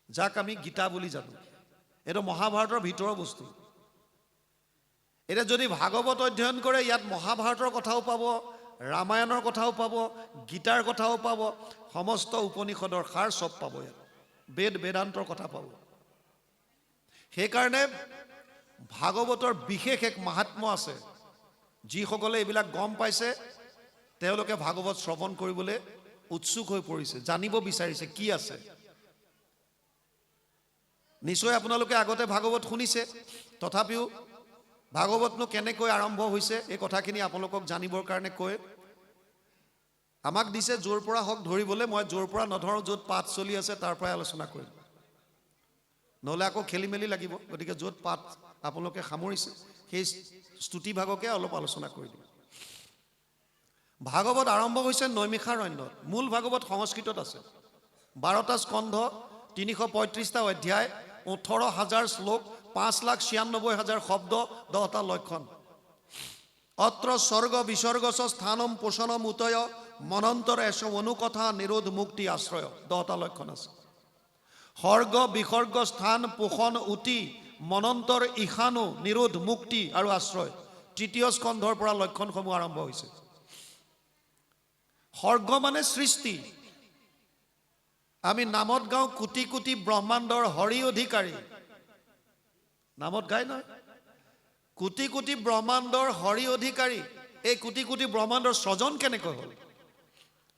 যাক আমি গীতা বুলি জানো। এইটো মহাভাৰতৰ ভিতৰৰ বস্তু। এতিয়া যদি ভাগৱত অধ্যয়ন কৰে ইয়াত মহাভাৰতৰ কথাও পাব, ৰামায়ণৰ কথাও পাব, গীতাৰ কথাও পাব, সমস্ত উপনিষদৰ সাৰ চব পাব ইয়াত, বেদ বেদান্তৰ কথা পাব। সেইকাৰণে ভাগৱতৰ বিশেষ এক মাহাত্ম্য আছে। যিসকলে এইবিলাক গম পাইছে তেওঁলোকে ভাগৱত শ্ৰৱণ কৰিবলৈ উৎসুক হৈ পৰিছে, জানিব বিচাৰিছে কি আছে। নিশ্চয় আপোনালোকে আগতে ভাগৱত শুনিছে, তথাপিও ভাগৱতনো কেনেকৈ আৰম্ভ হৈছে এই কথাখিনি আপোনালোকক জানিবৰ কাৰণে কৈ আমাক দিছে য'ৰ পৰা হওক ধৰিবলৈ। মই য'ৰ পৰা নধৰোঁ, য'ত পাঠ চলি আছে তাৰ পৰাই আলোচনা কৰিম, নহ'লে আকৌ খেলি মেলি লাগিব। গতিকে য'ত পাঠ আপোনালোকে সামৰিছে সেই স্তুতি ভাগকে অলপ আলোচনা কৰি দিম। ভাগৱত আৰম্ভ হৈছে নৈমিষাৰণ্যত। মূল ভাগৱত সংস্কৃতত আছে। 12টা স্কন্ধ, 335টা অধ্যায়, 18,000 শ্লোক, 5,96,000 শব্দ, 10টা লক্ষণ। অত্ৰ স্বৰ্গ বিসৰ্গস স্থানম পোষণম উতয় মনন্তৰ এশ অনুকথা নিৰোধ মুক্তি আশ্ৰয়, 10টা লক্ষণ আছে। সৰ্গ বিসৰ্গ স্থান পোষণ উতি মনন্তৰ ঈশানু নিৰোধ মুক্তি আৰু আশ্ৰয়, 3য় স্কন্ধৰ পৰা লক্ষণসমূহ আৰম্ভ হৈছে। সৰ্গ মানে সৃষ্টি। আমি নামত গাওঁ কোটি কোটি ব্ৰহ্মাণ্ডৰ হৰি অধিকাৰী, নামত গাই নহয়, কোটি কোটি ব্ৰহ্মাণ্ডৰ হৰি অধিকাৰী। এই কোটি কোটি ব্ৰহ্মাণ্ডৰ স্ৰজন কেনেকৈ হ'ল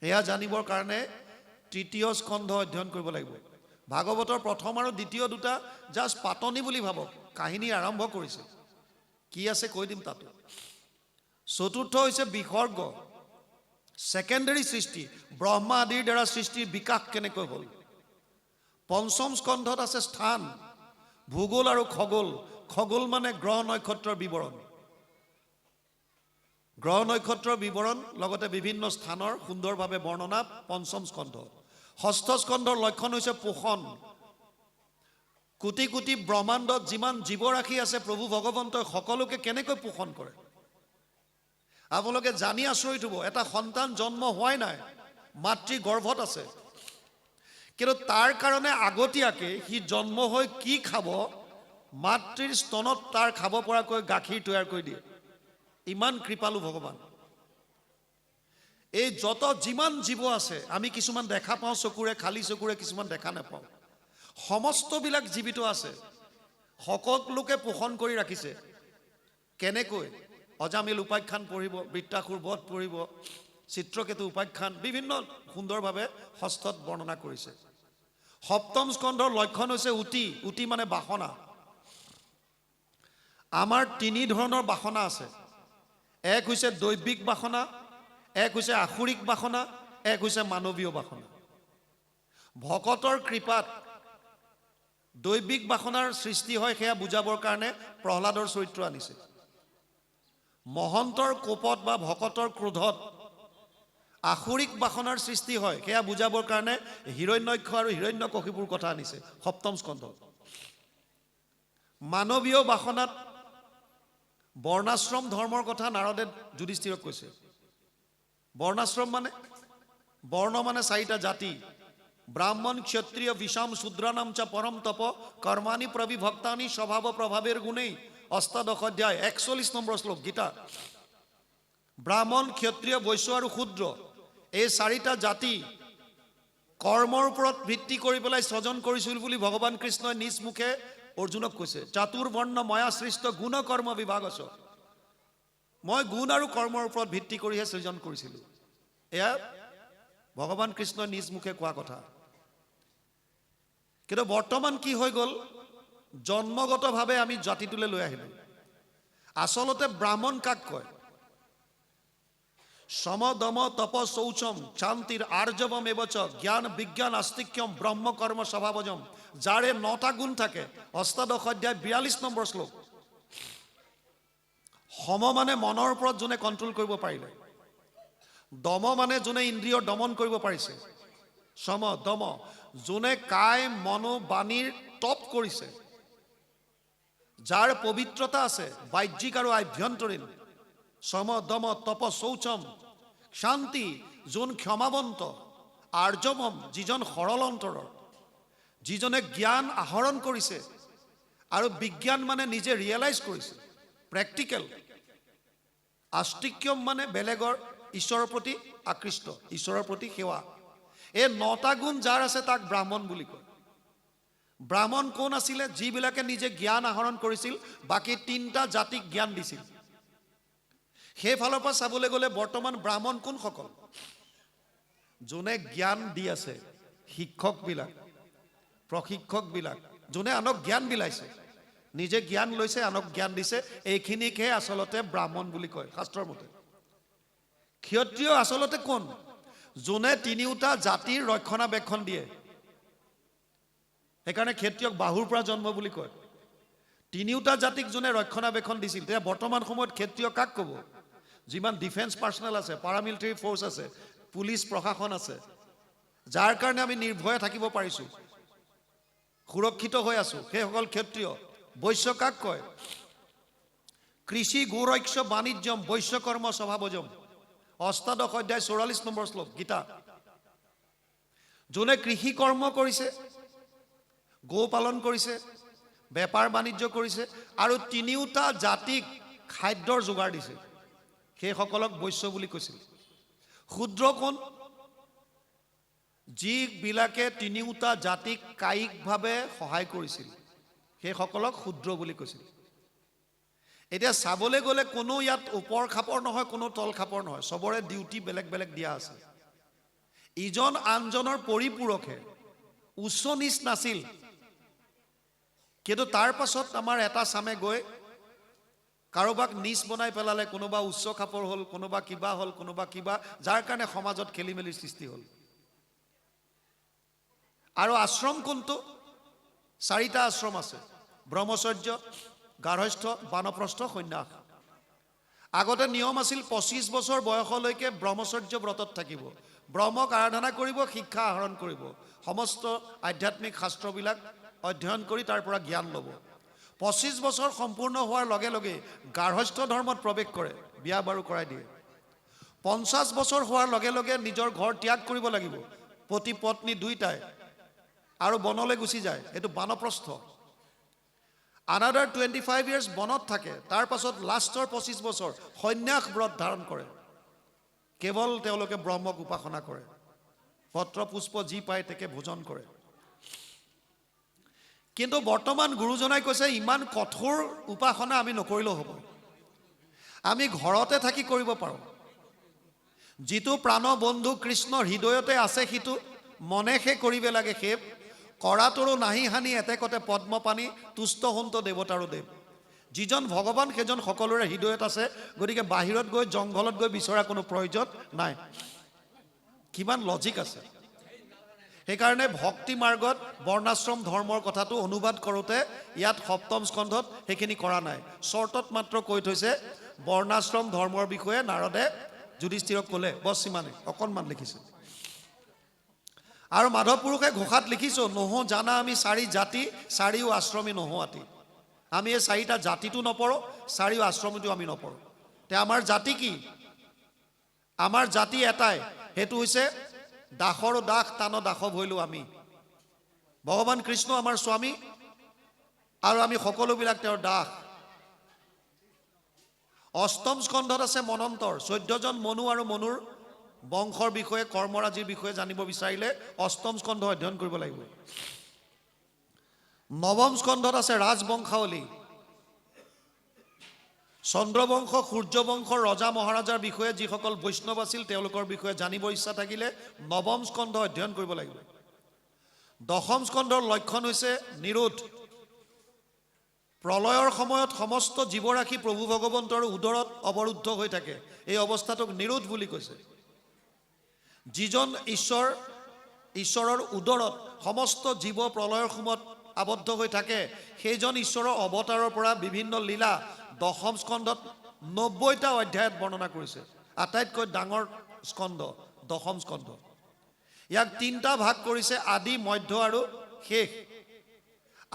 এয়া জানিবৰ কাৰণে 3য় স্কন্ধ অধ্যয়ন কৰিব লাগিব। ভাগৱতৰ প্ৰথম আৰু দ্বিতীয় দুটা জাষ্ট পাতনি বুলি ভাবক, কাহিনী আৰম্ভ কৰিছে, কি আছে কৈ দিম তাতো। 4ৰ্থ হৈছে বিসৰ্গ, সেকেন্ডাৰী সৃষ্টি, ব্ৰহ্মা আদিৰ দ্বাৰা সৃষ্টিৰ বিকাশ কেনেকৈ হ'ল। 5ম স্কন্ধত আছে স্থান, ভূগোল আৰু খগোল। খগোল মানে গ্ৰহ নক্ষত্ৰৰ বিৱৰণ, গ্ৰহ নক্ষত্ৰৰ বিৱৰণ লগতে বিভিন্ন স্থানৰ সুন্দৰভাৱে বৰ্ণনা 5ম স্কন্ধ। 6ষ্ঠ স্কন্ধৰ লক্ষণ হৈছে পোষণ। কোটি কোটি ব্ৰহ্মাণ্ডত যিমান জীৱৰাশি আছে প্ৰভু ভগৱন্তই সকলোকে কেনেকৈ পোষণ কৰে। আপোনালোকে জানি আচৰিত হ'ব, এটা সন্তান জন্ম হোৱাই নাই, মাতৃ গৰ্ভত আছে, কিন্তু তাৰ কাৰণে আগতীয়াকৈ সি জন্ম হৈ কি খাব, মাতৃৰ স্তনত তাৰ খাব পৰাকৈ গাখীৰ তৈয়াৰ কৰি দিয়ে। ইমান কৃপালু ভগৱান। এই যত যিমান জীৱ আছে, আমি কিছুমান দেখা পাওঁ চকুৰে, খালী চকুৰে, কিছুমান দেখা নাপাওঁ, সমস্তবিলাক জীৱিত আছে, সকলোকে পোষণ কৰি ৰাখিছে। কেনেকৈ? অজামিল উপাখ্যান পঢ়িব, বৃত্তাসুৰ বধ পঢ়িব, চিত্ৰকেতু উপাখ্যান, বিভিন্ন সুন্দৰভাৱে ষষ্ঠত বৰ্ণনা কৰিছে। 7ম স্কন্ধৰ লক্ষণ হৈছে উতি। উতি মানে বাসনা। আমাৰ 3 ধৰণৰ বাসনা আছে। এক হৈছে দৈবিক বাসনা, এক হৈছে আসুৰিক বাসনা, এক হৈছে মানৱীয় বাসনা। ভকতৰ কৃপাত দৈবিক বাসনাৰ সৃষ্টি হয়, সেয়া বুজাবৰ কাৰণে প্ৰহ্লাদৰ চৰিত্ৰ আনিছে। মহন্তৰ কোপত বা ভকতৰ ক্ৰোধত আসুৰিক বাসনাৰ সৃষ্টি হয়, সেয়া বুজাবৰ কাৰণে হিৰণ্যক্ষ আৰু হিৰণ্যকশিপুৰ কথা আনিছে 7ম স্কন্ধত। মানৱীয় বাসনাত বৰ্ণাশ্ৰম ধৰ্মৰ কথা নাৰদে যুধিষ্ঠিৰক কৈছে। বৰ্ণাশ্ৰম মানে, বৰ্ণ মানে 4টা জাতি, ব্ৰাহ্মণ ক্ষত্ৰিয় বিষাম শূদ্ৰানাম চ পৰম তপ কৰ্মাণি প্ৰবিভক্তানি স্বভাৱ প্ৰভাৱেৰ গুণেই অষ্টাদশ অধ্যায় 41 নম্বৰ শ্লোক গীতা। ব্ৰাহ্মণ, ক্ষত্ৰিয়, বৈশ্য আৰু শূদ্ৰ এই চাৰিটা জাতি কৰ্মৰ ওপৰত ভিত্তি কৰি পেলাই সৃজন কৰিছিল বুলি ভগৱান কৃষ্ণই নিজ মুখে অৰ্জুনক কৈছে। চাতুৰ্বৰ্ণ ময়া সৃষ্ট গুণ কৰ্ম বিভাগছ, মই গুণ আৰু কৰ্মৰ ওপৰত ভিত্তি কৰিহে সৃজন কৰিছিলোঁ। এয়া ভগৱান কৃষ্ণই নিজ মুখে কোৱা কথা। কিন্তু বৰ্তমান কি হৈ গ'ল, জন্মগতভাৱে আমি জাতিটোলৈ লৈ আহিলোঁ। আচলতে ব্ৰাহ্মণ কাক কয়? সম দম তপ শৌচম শান্তিৰ আৰ্জবম এবচ জ্ঞান বিজ্ঞান আস্তিক্যম ব্ৰহ্ম কৰ্ম স্বভাৱজম, যাৰে 9টা গুণ থাকে। অষ্টাদশ অধ্যায় 42 নম্বৰ শ্লোক। সম মানে মনৰ ওপৰত যোনে কণ্ট্ৰল কৰিব পাৰিলে, দম মানে যোনে ইন্দ্ৰিয় দমন কৰিব পাৰিছে, সম দম যোনে কায় মনো বাণীৰ টপ কৰিছে, যাৰ পবিত্ৰতা আছে বাহ্যিক আৰু আভ্যন্তৰীণ, সম দম তপ শৌচম। শান্তি যোন ক্ষমাবন্ত, আৰ্যমম যিজন সৰল অন্তৰৰ, যিজনে জ্ঞান আহৰণ কৰিছে, আৰু বিজ্ঞান মানে নিজে ৰিয়েলাইজ কৰিছে, প্ৰেক্টিকেল। আস্তিক্যম মানে বেলেগৰ ঈশ্বৰৰ প্ৰতি আকৃষ্ট, ঈশ্বৰৰ প্ৰতি সেৱা। এই 9টা গুণ যাৰ আছে তাক ব্ৰাহ্মণ বুলি কয়। ব্ৰাহ্মণ কোন আছিলে? যিবিলাকে নিজে জ্ঞান আহৰণ কৰিছিল, বাকী 3টা জাতিক জ্ঞান দিছিল। সেইফালৰ পৰা চাবলৈ গ'লে বৰ্তমান ব্ৰাহ্মণ কোনসকল? যোনে জ্ঞান দি আছে, শিক্ষকবিলাক, প্ৰশিক্ষকবিলাক, যোনে আনক জ্ঞান বিলাইছে, নিজে জ্ঞান লৈছে, আনক জ্ঞান দিছে, এইখিনিকহে আচলতে ব্ৰাহ্মণ বুলি কয় শাস্ত্ৰৰ মতে। ক্ষত্ৰিয় আচলতে কোন? যোনে 3টা জাতিৰ ৰক্ষণাবেক্ষণ দিয়ে। সেইকাৰণে ক্ষত্ৰিয়ক বাহুৰ পৰা জন্ম বুলি কয়। 3টা জাতিক যোনে ৰক্ষণাবেক্ষণ দিছিল। তেতিয়া বৰ্তমান সময়ত ক্ষত্ৰিয় কাক ক'ব? যিমান ডিফেন্স পাৰ্চনেল আছে, পাৰামিলিটাৰী ফ'ৰ্চ আছে, পুলিচ প্ৰশাসন আছে, যাৰ কাৰণে আমি নিৰ্ভয়ে থাকিব পাৰিছোঁ, সুৰক্ষিত হৈ আছোঁ, সেইসকল ক্ষত্ৰিয়। বৈশ্য কাক কয়? কৃষি গৌৰক্ষ বাণিজ্যম বৈশ্য কৰ্ম স্বভাৱজম। অষ্টাদশ অধ্যায় 44 নম্বৰ শ্লোক গীতা। যোনে কৃষি কৰ্ম কৰিছে, গো পালন কৰিছে, বেপাৰ বাণিজ্য কৰিছে, আৰু 3টা জাতিক খাদ্যৰ যোগাৰ দিছে, সেইসকলক বৈশ্য বুলি কৈছিল। শূদ্ৰ কোন? যিবিলাকে 3টা জাতিক কায়িকভাৱে সহায় কৰিছিল, সেইসকলক শূদ্ৰ বুলি কৈছিল। এতিয়া চাবলৈ গ'লে কোনো ইয়াত ওপৰ খাপৰ নহয়, কোনো তল খাপৰ নহয়, চবৰে ডিউটি বেলেগ বেলেগ দিয়া আছে। ইজন আনজনৰ পৰিপূৰকহে, উচ্চ নিচ নাছিল। কিন্তু তাৰ পাছত আমাৰ এটা চামে গৈ কাৰোবাক নিচ বনাই পেলালে, কোনোবা উচ্চ খাপৰ হ'ল, কোনোবা কিবা হ'ল, কোনোবা কিবা, যাৰ কাৰণে সমাজত খেলি মেলিৰ সৃষ্টি হ'ল। আৰু আশ্ৰম কোনটো? 4টা আশ্ৰম আছে, ব্ৰহ্মচৰ্য, গাৰ্হস্থ্য, বানপ্ৰস্থ, সন্ন্যাস। আগতে নিয়ম আছিল 25 বছৰ বয়সলৈকে ব্ৰহ্মচৰ্য ব্ৰতত থাকিব, ব্ৰহ্মক আৰাধনা কৰিব, শিক্ষা আহৰণ কৰিব, সমস্ত আধ্যাত্মিক শাস্ত্ৰবিলাক অধ্যয়ন কৰি তাৰ পৰা জ্ঞান ল'ব। 25 বছৰ সম্পূৰ্ণ হোৱাৰ লগে লগে গাৰ্হস্থ্য ধৰ্মত প্ৰৱেশ কৰে, বিয়া বাৰু কৰাই দিয়ে। 50 বছৰ হোৱাৰ লগে লগে নিজৰ ঘৰ ত্যাগ কৰিব লাগিব, পতি পত্নী 2টাই, আৰু বনলৈ গুচি যায়, এইটো বানপ্ৰস্থ। আনাদাৰ 25 years বনত থাকে, তাৰ পাছত লাষ্টৰ 25 বছৰ সন্ন্যাস ব্ৰত ধাৰণ কৰে, কেৱল তেওঁলোকে ব্ৰহ্মক উপাসনা কৰে, পত্ৰ পুষ্প যি পায় তাকে ভোজন কৰে। কিন্তু বৰ্তমান গুৰুজনাই কৈছে ইমান কঠোৰ উপাসনা আমি নকৰিলেও হ'ব, আমি ঘৰতে থাকি কৰিব পাৰোঁ। যিটো প্ৰাণ বন্ধু কৃষ্ণৰ হৃদয়তে আছে, সিটো মনেহে কৰিব লাগে সেৱ, কৰাটোৰো নাহি হানি এতেকতে পদ্মপানী, তুষ্ট হন্ত দেৱতাৰো দেৱ। যিজন ভগৱান সেইজন সকলোৰে হৃদয়ত আছে, গতিকে বাহিৰত গৈ জংঘলত গৈ বিচৰা কোনো প্ৰয়োজন নাই। কিমান লজিক আছে। সেইকাৰণে ভক্তি মাৰ্গত বৰ্ণাশ্ৰম ধৰ্মৰ কথাটো অনুবাদ কৰোঁতে ইয়াত 7ম স্কন্ধত সেইখিনি কৰা নাই, শ্বৰ্টত মাত্ৰ কৈ থৈছে বৰ্ণাশ্ৰম ধৰ্মৰ বিষয়ে নাৰদে যুধিষ্ঠিৰক ক'লে, বছ সিমানে, অকণমান লিখিছে। আৰু মাধৱ পুৰুষে ঘোষাত লিখিছোঁ, নহো জানা আমি 4 জাতি, 4ও আশ্ৰমী নহো আতি। আমি এই 4টা জাতিটো নপঢ়োঁ, 4ও আশ্ৰমীটো আমি নপঢ়োঁ। তে আমাৰ জাতি কি? আমাৰ জাতি এটাই, সেইটো হৈছে দাসৰো দাস, টান দাসৱ হৈলোঁ আমি। ভগৱান কৃষ্ণ আমাৰ স্বামী, আৰু আমি সকলোবিলাক তেওঁৰ দাস। অষ্টম স্কন্ধত আছে মনন্তৰ, 14জন মনু আৰু মনুৰ বংশৰ বিষয়ে কৰ্মৰাজিৰ বিষয়ে জানিব বিচাৰিলে অষ্টম স্কন্ধ অধ্যয়ন কৰিব লাগিব। নৱম স্কন্ধত আছে ৰাজবংশাৱলী, চন্দ্ৰবংশ সূৰ্যবংশৰ ৰজা মহাৰাজাৰ বিষয়ে যিসকল বৈষ্ণৱ আছিল তেওঁলোকৰ বিষয়ে জানিব ইচ্ছা থাকিলে নৱম স্কন্ধ অধ্যয়ন কৰিব লাগিব। দশম স্কন্ধৰ লক্ষণ হৈছে নিৰোধ। প্ৰলয়ৰ সময়ত সমস্ত জীৱৰাশি প্ৰভু ভগৱন্তৰ উদৰত অৱৰুদ্ধ হৈ থাকে, এই অৱস্থাটোক নিৰোধ বুলি কৈছে। যিজন ঈশ্বৰৰ উদৰত সমস্ত জীৱ প্ৰলয়ৰ সময়ত আবদ্ধ হৈ থাকে, সেইজন ঈশ্বৰৰ অৱতাৰৰ পৰা বিভিন্ন লীলা দশম স্কন্ধত 90টা অধ্যায়ত বৰ্ণনা কৰিছে। আটাইতকৈ ডাঙৰ স্কন্ধ দশম স্কন্ধ। ইয়াক 3টা ভাগ কৰিছে, আদি, মধ্য আৰু শেষ।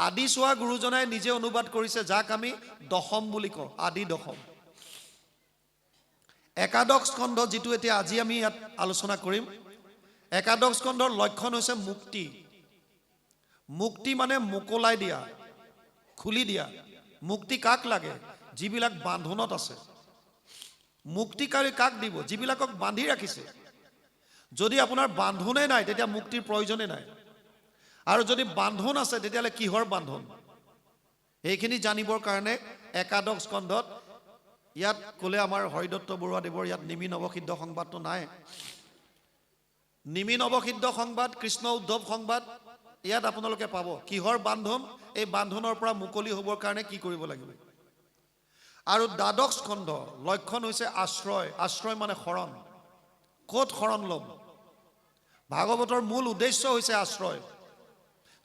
আদি চোৱা গুৰুজনাই নিজে অনুবাদ কৰিছে, যাক আমি দশম বুলি কওঁ, আদি দশম। একাদশ স্কন্ধ, যিটো এতিয়া আজি আমি ইয়াত আলোচনা কৰিম, একাদশ স্কন্ধৰ লক্ষণ হৈছে মুক্তি। মুক্তি মানে মোকলাই দিয়া, খুলি দিয়া। মুক্তি কাক লাগে? যিবিলাক বান্ধনত আছে। মুক্তিকাৰী কাক দিব? যিবিলাকক বান্ধি ৰাখিছে। যদি আপোনাৰ বান্ধোনেই নাই তেতিয়া মুক্তিৰ প্ৰয়োজনেই নাই, আৰু যদি বান্ধোন আছে তেতিয়াহ'লে কিহৰ বান্ধোন? এইখিনি জানিবৰ কাৰণে একাদশ স্কন্ধত, ইয়াত ক'লে আমাৰ হৰিদত্ত বৰুৱাদেৱৰ ইয়াত নিমি নৱসিদ্ধ সংবাদটো নাই। নিমি নৱসিদ্ধ সংবাদ, কৃষ্ণ উদ্ধৱ সংবাদ ইয়াত আপোনালোকে পাব। কিহৰ বান্ধোন? এই বান্ধোনৰ পৰা মুকলি হ'বৰ কাৰণে কি কৰিব লাগিব। আৰু দ্বাদশ স্কন্ধ লক্ষণ হৈছে আশ্ৰয়। আশ্ৰয় মানে শৰণ। ক'ত শৰণ ল'ম? ভাগৱতৰ মূল উদ্দেশ্য হৈছে আশ্ৰয়।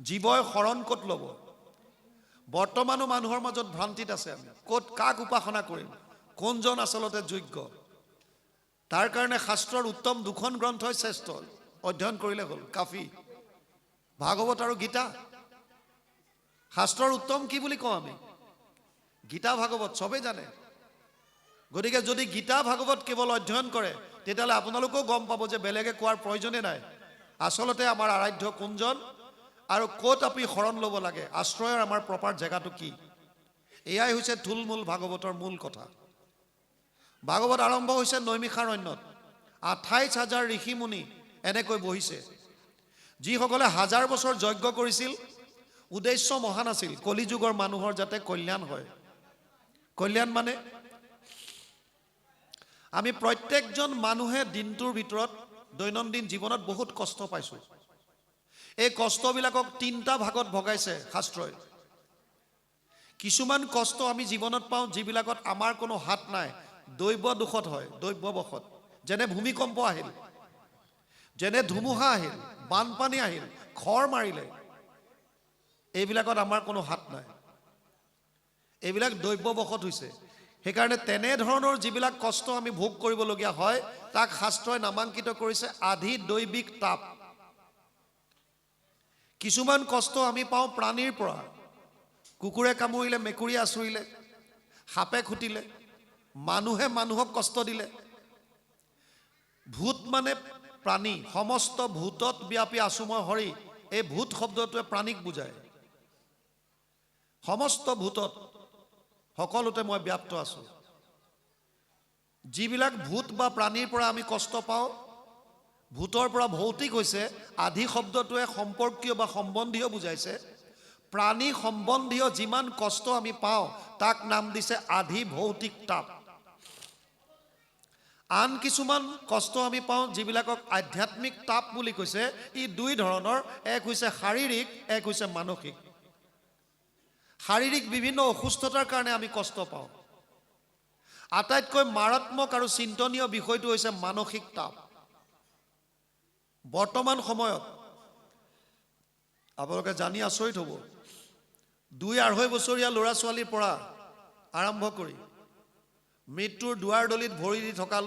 জীৱই শৰণ ক'ত ল'ব? বৰ্তমানো মানুহৰ মাজত ভ্ৰান্তিত আছে। আমি ক'ত কাক উপাসনা কৰিম? কোনজন আচলতে যোগ্য? তাৰ কাৰণে শাস্ত্ৰৰ উত্তম 2খন গ্ৰন্থই শ্ৰেষ্ঠ, অধ্যয়ন কৰিলে হ'ল, কাফি। ভাগৱত আৰু গীতা। শাস্ত্ৰৰ উত্তম কি বুলি কওঁ আমি? গীতা ভাগৱত চবেই জানে। গতিকে যদি গীতা ভাগৱত কেৱল অধ্যয়ন কৰে তেতিয়াহ'লে আপোনালোকেও গম পাব যে বেলেগে কোৱাৰ প্ৰয়োজনে নাই। আচলতে আমাৰ আৰাধ্য কোনজন আৰু ক'ত আমি শৰণ ল'ব লাগে, আশ্ৰয়ৰ আমাৰ প্ৰপাৰ জেগাটো কি, এয়াই হৈছে থুলমূল ভাগৱতৰ মূল কথা। ভাগৱত আৰম্ভ হৈছে নৈমিষাৰণ্যত। 28,000 ঋষি মুনি এনেকৈ বহিছে, যিসকলে 1000 বছৰ যজ্ঞ কৰিছিল। উদ্দেশ্য মহান আছিল, কলিযুগৰ মানুহৰ যাতে কল্যাণ হয়। কল্যাণ মানে আমি প্ৰত্যেকজন মানুহে দিনটোৰ ভিতৰত দৈনন্দিন জীৱনত বহুত কষ্ট পাইছোঁ। এই কষ্টবিলাকক 3টা ভাগত ভগাইছে শাস্ত্ৰই। কিছুমান কষ্ট আমি জীৱনত পাওঁ যিবিলাকত আমাৰ কোনো হাত নাই, দৈৱ দোষত হয়, দৈৱবশত। যেনে ভূমিকম্প আহিল, যেনে ধুমুহা আহিল, বানপানী আহিল, খৰ মাৰিলে, এইবিলাকত আমাৰ কোনো হাত নাই। এইবিলাক দৈৱবশত হৈছে। সেইকাৰণে তেনেধৰণৰ যিবিলাক কষ্ট আমি ভোগ কৰিবলগীয়া হয় তাক শাস্ত্ৰই নামাংকিত কৰিছে আধি দৈবিক তাপ। কিছুমান কষ্ট আমি পাওঁ প্ৰাণীৰ পৰা। কুকুৰে কামুৰিলে, মেকুৰীয়ে আঁচুৰিলে, সাপে খুটিলে, মানুহে মানুহক কষ্ট দিলে। ভূত মানে প্ৰাণী, সমস্ত ভূতত ব্যাপী আছো মই হৰি, এই ভূত শব্দটোৱে প্ৰাণীক বুজায়। সমস্ত ভূতত, সকলোতে মই ব্যাপ্ত আছো। যিবিলাক ভূত বা প্ৰাণীৰ পৰা আমি কষ্ট পাওঁ, ভূতৰ পৰা ভৌতিক হৈছে, আধি শব্দটোৱে সম্পৰ্কীয় বা সম্বন্ধীয় বুজাইছে। প্ৰাণী সম্বন্ধীয় যিমান কষ্ট আমি পাওঁ তাক নাম দিছে আধি ভৌতিক তাপ। আন কিছুমান কষ্ট আমি পাওঁ যিবিলাকক আধ্যাত্মিক তাপ বুলি কৈছে। ই 2 ধৰণৰ, এক হৈছে শাৰীৰিক, এক হৈছে মানসিক। শাৰীৰিক বিভিন্ন অসুস্থতাৰ কাৰণে আমি কষ্ট পাওঁ। আটাইতকৈ মাৰাত্মক আৰু চিন্তনীয় বিষয়টো হৈছে মানসিক তাপ। বৰ্তমান সময়ত আপোনালোকে জানি আচৰিত হ'ব, 2-2.5 বছৰীয়া ল'ৰা ছোৱালীৰ পৰা আৰম্ভ কৰি মৃত্যুৰ দুৱাৰ দলিত ভৰি দি থকা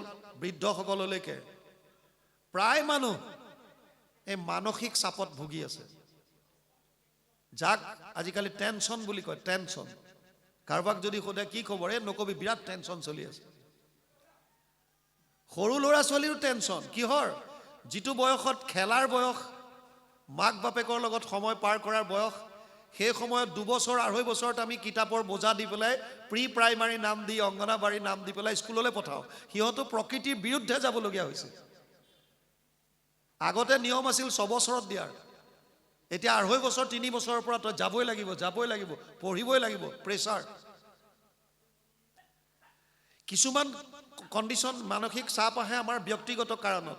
বৃদ্ধসকললৈকে প্ৰায় মানুহ এই মানসিক চাপত ভুগি আছে, যাক আজিকালি টেনচন বুলি কয়। টেনচন। কাৰোবাক যদি সোধে কি খবৰ, এই নকবি, বিৰাট টেনচন চলি আছে। সৰু ল'ৰা ছোৱালীৰো টেনচন। কিহৰ? যিটো বয়সত খেলাৰ বয়স, মাক বাপেকৰ লগত সময় পাৰ কৰাৰ বয়স, সেই সময়ত 2 বছৰ 2.5 বছৰত আমি কিতাপৰ বোজা দি পেলাই প্ৰি প্ৰাইমাৰী নাম দি অংগনাবাড়ী নাম দি পেলাই স্কুললৈ পঠাওঁ সিহঁতো প্ৰকৃতিৰ বিৰুদ্ধে যাবলগীয়া হৈছে আগতে নিয়ম আছিল 6 বছৰত দিয়াৰ এতিয়া 2.5 বছৰ 3 বছৰৰ পৰা তই যাবই লাগিব পঢ়িবই লাগিব প্ৰেছাৰ কিছুমান কণ্ডিশ্যন মানসিক চাপ আহে আমাৰ ব্যক্তিগত কাৰণত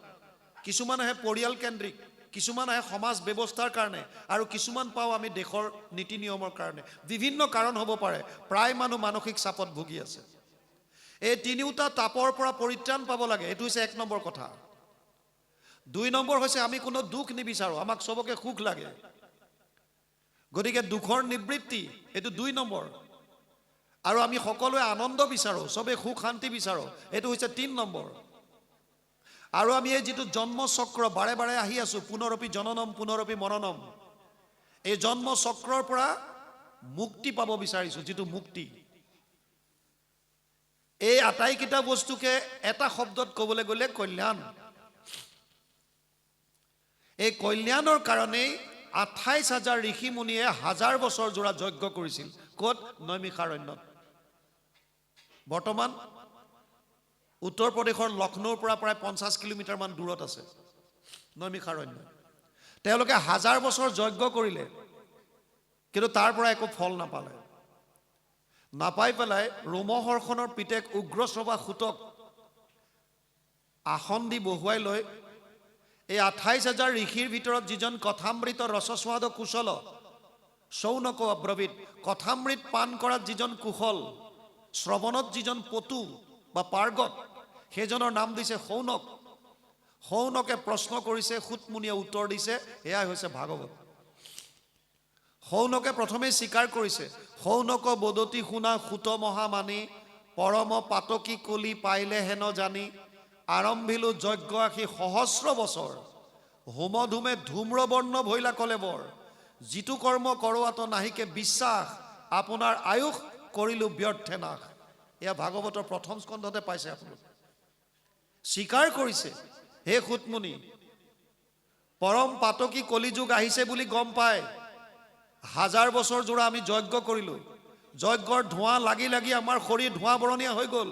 কিছুমান আহে পৰিয়াল কেন্দ্ৰিক কিছুমান আহে সমাজ ব্যৱস্থাৰ কাৰণে আৰু কিছুমান পাওঁ আমি দেশৰ নীতি নিয়মৰ কাৰণে বিভিন্ন কাৰণ হ'ব পাৰে প্ৰায় মানুহ মানসিক চাপত ভুগি আছে এই তিনিওটা তাপৰ পৰা পৰিত্ৰাণ পাব লাগে এইটো হৈছে 1 নম্বৰ কথা 2 নম্বৰ হৈছে আমি কোনো দুখ নিবিচাৰো আমাক সবকে সুখ লাগে গতিকে দুখৰ নিবৃত্তি এইটো 2 নম্বৰ আৰু আমি সকলোৱে আনন্দ বিচাৰো সবে সুখ শান্তি বিচাৰো এইটো হৈছে 3 নম্বৰ আৰু আমি এই যেটো জন্ম চক্ৰ বাৰে বাৰে আহি আছো পুনৰপি জননম পুনৰপি মৰণম এই জন্ম চক্ৰৰ পৰা মুক্তি পাব বিচাৰিছো যেটো মুক্তি এই আটাইকিটা বস্তুকে এটা শব্দত ক'বলৈ গ'লে কল্যাণ এই কল্যাণৰ কাৰণে 28,000 ঋষি মুনিয়ে 1000 বছৰ জোৰা যজ্ঞ কৰিছিল ক'ত নৈমিষাৰণ্যত বৰ্তমান উত্তৰ প্ৰদেশৰ লক্ষ্ণৌৰ পৰা প্ৰায় 50 কিলোমিটাৰ মান দূৰত আছে নৈমিষাৰণ্য তেওঁলোকে 1000 বছৰ যজ্ঞ কৰিলে কিন্তু তাৰ পৰা একো ফল নাপাই পেলাই ৰোমহৰ্ষণৰ পিতেক উগ্ৰশ্ৰৱা সুতক আসন দি বহুৱাই লৈ এই 28,000 ঋষিৰ ভিতৰত যিজন কথামৃত ৰসস্বাদ কুশল শৌনক অব্ৰবিত কথামৃত পান কৰাত যিজন কুশল শ্ৰৱণত যিজন পটু বা পাৰ্গত সেইজনৰ নাম দিছে শৌনক শৌনকে প্ৰশ্ন কৰিছে সুতমুনিয়ে উত্তৰ দিছে এয়াই হৈছে ভাগৱত শৌনকে প্ৰথমে স্বীকাৰ কৰিছে শৌনক বদতি শুনা সুত মহামানী পৰম পাতকী কলি পাইলে হেন জানি আৰম্ভিলো যজ্ঞ আখি সহস্ৰ বছৰ হোমধুমে ধূম্ৰবৰ্ণ ভৈলা কলেবৰ যিটো কৰ্ম কৰোৱাত নাহিকে বিশ্বাস আপোনাৰ আয়ুষ কৰিলো ব্যৰ্থে নাশ এয়া ভাগৱতৰ প্ৰথম স্কন্ধতে পাইছে আপোনালোক স্বীকাৰ কৰিছে হে সুতমুনি পৰম পাতকী কলিযুগ আহিছে বুলি গম পায় 1000 বছৰ জোৰা আমি যজ্ঞ কৰিলো যজ্ঞৰ ধোঁৱা লাগি আমাৰ শৰীৰ ধোঁৱা বৰণীয়া হৈ গ'ল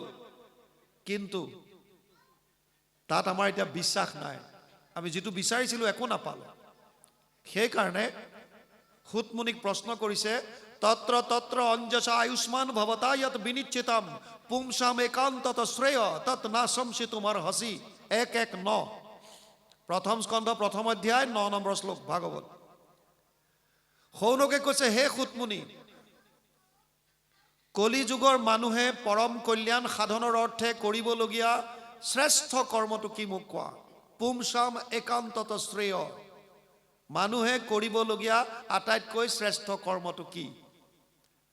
কিন্তু তাত আমাৰ এতিয়া বিশ্বাস নাই আমি যেটো বিচাৰিছিলো একো নাপালো সেই কাৰণে সুতমুনিক প্ৰশ্ন কৰিছে তত্ৰ অঞ্জসা আয়ুষ্মান ভৱতা যত বিনিশ্চিতম পুংসাম একান্তত শ্ৰেয় তত নাশংসি তোমাৰ হসি 1:1:9 প্ৰথম স্কন্ধ প্ৰথম অধ্যায় 9 নম্বৰ শ্লোক ভাগৱত শৌনকে কৈছে হে সুতমুনি কলি যুগৰ মানুহে পৰম কল্যাণ সাধনৰ অৰ্থে কৰিবলগীয়া শ্ৰেষ্ঠ কৰ্মটো কি মোক কোৱা পুংসাম একান্তত শ্ৰেয় মানুহে কৰিবলগীয়া আটাইতকৈ শ্ৰেষ্ঠ কৰ্মটো কি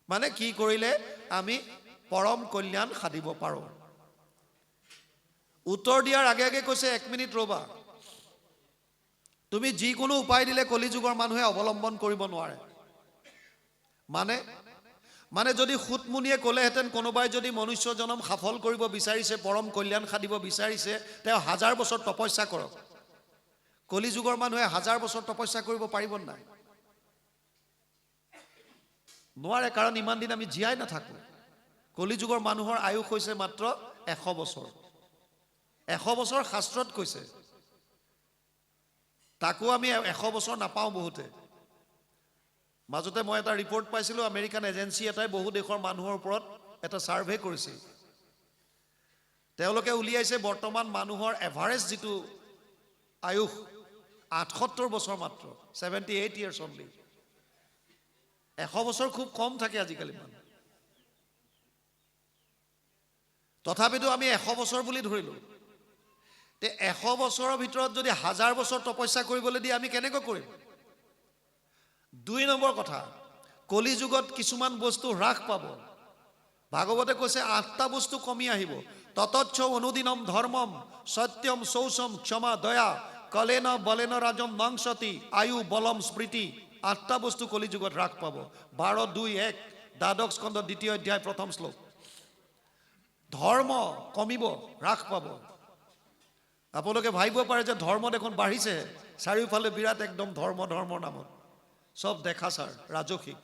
মানে কি কৰিলে আমি পৰম কল্যাণ সাধিব পাৰো উত্তৰ দিয়াৰ আগে কৈছে 1 মিনিট ৰবা তুমি যিকোনো উপায় দিলে কলিযুগৰ মানুহে অৱলম্বন কৰিব নোৱাৰে মানে যদি সুতমুনিয়ে ক'লেহেঁতেন কোনোবাই যদি মনুষ্য জনম সফল কৰিব বিচাৰিছে পৰম কল্যাণ সাধিব বিচাৰিছে তেওঁ 1000 বছৰ তপস্যা কৰক কলিযুগৰ মানুহে 1000 বছৰ তপস্যা কৰিব পাৰিব নাই নোৱাৰে কাৰণ ইমান দিন আমি জীয়াই নাথাকো কলিযুগৰ মানুহৰ আয়ুষ হৈছে মাত্ৰ 100 বছৰ 100 বছৰ শাস্ত্ৰত কৈছে তাকো আমি 100 বছৰ নাপাওঁ বহুতে মাজতে মই এটা ৰিপৰ্ট পাইছিলো আমেৰিকান এজেন্সি এটাই বহু দেশৰ মানুহৰ ওপৰত এটা সাৰ্ভে কৰিছে তেওঁলোকে উলিয়াইছে বৰ্তমান মানুহৰ এভাৰেজ যেটো আয়ুষ 78 বছৰ মাত্ৰ 78 ইয়াৰ্স অনলি 100 বছৰ খুব কম থাকে আজিকালি মানুহ তথাপিতো আমি 100 বছৰ বুলি ধৰিলো তে 100 বছৰৰ ভিতৰত যদি 1000 বছৰ তপস্যা কৰিবলৈ দি আমি কেনেকৈ কৰিম 2 নম্বৰ কথা কলিযুগত কিছুমান বস্তু হ্ৰাস পাব ভাগৱতে কৈছে 8টা বস্তু কমি আহিব ততচ্ছ অনুদিনম ধৰ্মম সত্যম শৌচম ক্ষমা দয়া কলেন বলেন ৰাজম নংসতি আয়ু বলম স্মৃতি 8টা বস্তু কলিযুগত হ্ৰাস পাব 12:2:1 দ্বাদশ স্কন্ধ দ্বিতীয় অধ্যায় প্ৰথম শ্লোক ধৰ্ম কমিব হ্ৰাস পাব আপোনালোকে ভাবিব পাৰে যে ধৰ্ম দেখোন বাঢ়িছে চাৰিওফালে বিৰাট একদম ধৰ্মৰ নামত চব দেখাচাৰ ৰাজসিক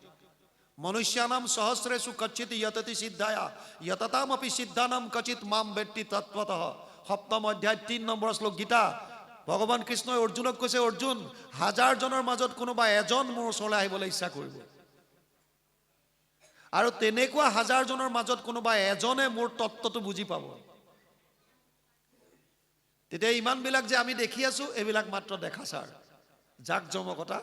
মনুষ্যানাম সহস্ৰেষু কচ্চিত য়ততি সিদ্ধায়া য়ততামপি সিদ্ধানাম কচিত মাম বেত্তি তত্ত্বতঃ সপ্তম অধ্যায় 3 নম্বৰ শ্লোক গীতা ভগৱান কৃষ্ণই অৰ্জুনক কৈছে অৰ্জুন হাজাৰজনৰ মাজত কোনোবা এজন মোৰ ওচৰলৈ আহিবলৈ ইচ্ছা কৰিব আৰু তেনেকুৱা হাজাৰজনৰ মাজত কোনোবা এজনে মোৰ তত্ত্বটো বুজি পাব তেতিয়া ইমানবিলাক যে আমি দেখি আছো এইবিলাক মাত্ৰ দেখাচাৰ জাকজমকতা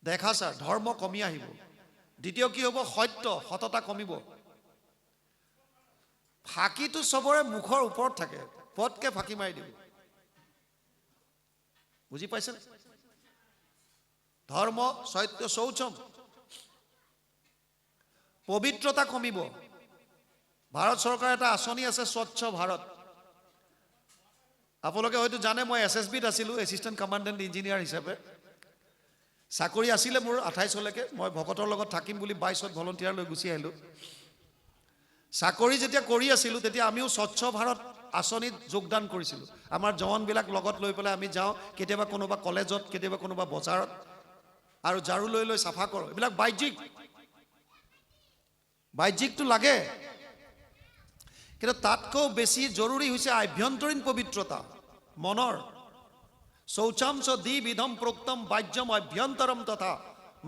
দেখাচাৰ ধৰ্ম কমি আহিব দ্বিতীয় কি হ'ব সততা কমিব ফাঁকিটো চবৰে মুখৰ ওপৰত থাকে পটকে ফাঁকি মাৰি দিব বুজি পাইছে ধৰ্ম সত্য শৌচম পবিত্ৰতা কমিব ভাৰত চৰকাৰৰ এটা আঁচনি আছে স্বচ্ছ ভাৰত আপোনালোকে হয়তো জানে মই এছএছবিত আছিলোঁ এছিষ্টেণ্ট কমাণ্ডেণ্ট ইঞ্জিনিয়াৰ হিচাপে চাকৰি আছিলে মোৰ 28 লৈকে মই ভকতৰ লগত থাকিম বুলি 22ত ভলণ্টিয়াৰ লৈ গুচি আহিলোঁ চাকৰি যেতিয়া কৰি আছিলোঁ তেতিয়া আমিও স্বচ্ছ ভাৰত আঁচনিত যোগদান কৰিছিলোঁ আমাৰ জৱানবিলাক লগত লৈ পেলাই আমি যাওঁ কেতিয়াবা কোনোবা কলেজত কেতিয়াবা কোনোবা বজাৰত আৰু ঝাৰু লৈ লৈ চাফা কৰোঁ এইবিলাক বাহ্যিকটো লাগে কিন্তু তাতকৈ বেছি জৰুৰী হৈছে আভ্যন্তৰীণ পবিত্ৰতা মনৰ শৌচাংশ দ্বিবিধম প্ৰোক্তম বাহ্যম অভ্যন্তৰম তথা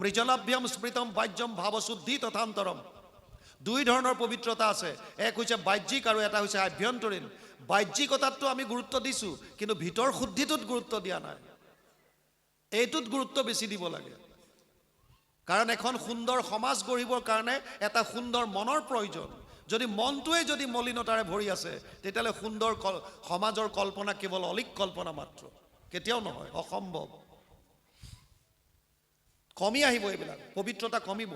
মৃজলাভ্যম স্মৃতম বাহ্যম ভাৱশুদ্ধি তথান্তৰম দুই ধৰণৰ পবিত্ৰতা আছে এক হৈছে বাহ্যিক আৰু এটা হৈছে আভ্যন্তৰীণ বাহ্যিকতাটো আমি গুৰুত্ব দিছোঁ কিন্তু ভিতৰ শুদ্ধিটোত গুৰুত্ব দিয়া নাই এইটোত গুৰুত্ব বেছি দিব লাগে কাৰণ এখন সুন্দৰ সমাজ গঢ়িবৰ কাৰণে এটা সুন্দৰ মনৰ প্ৰয়োজন যদি মনটোৱে যদি মলিনতাৰে ভৰি আছে তেতিয়াহ'লে সুন্দৰ সমাজৰ কল্পনা কেৱল অলিক কল্পনা মাত্ৰ কেতিয়াও নহয় অসম্ভৱ কমি আহিব এইবিলাক পবিত্ৰতা কমিব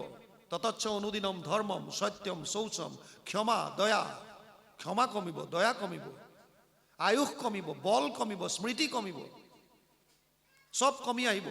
ততচ্চ অনুদিনম ধৰ্মম সত্যম শৌচম ক্ষমা কমিব দয়া কমিব আয়ুষ কমিব বল কমিব স্মৃতি কমিব চব কমি আহিব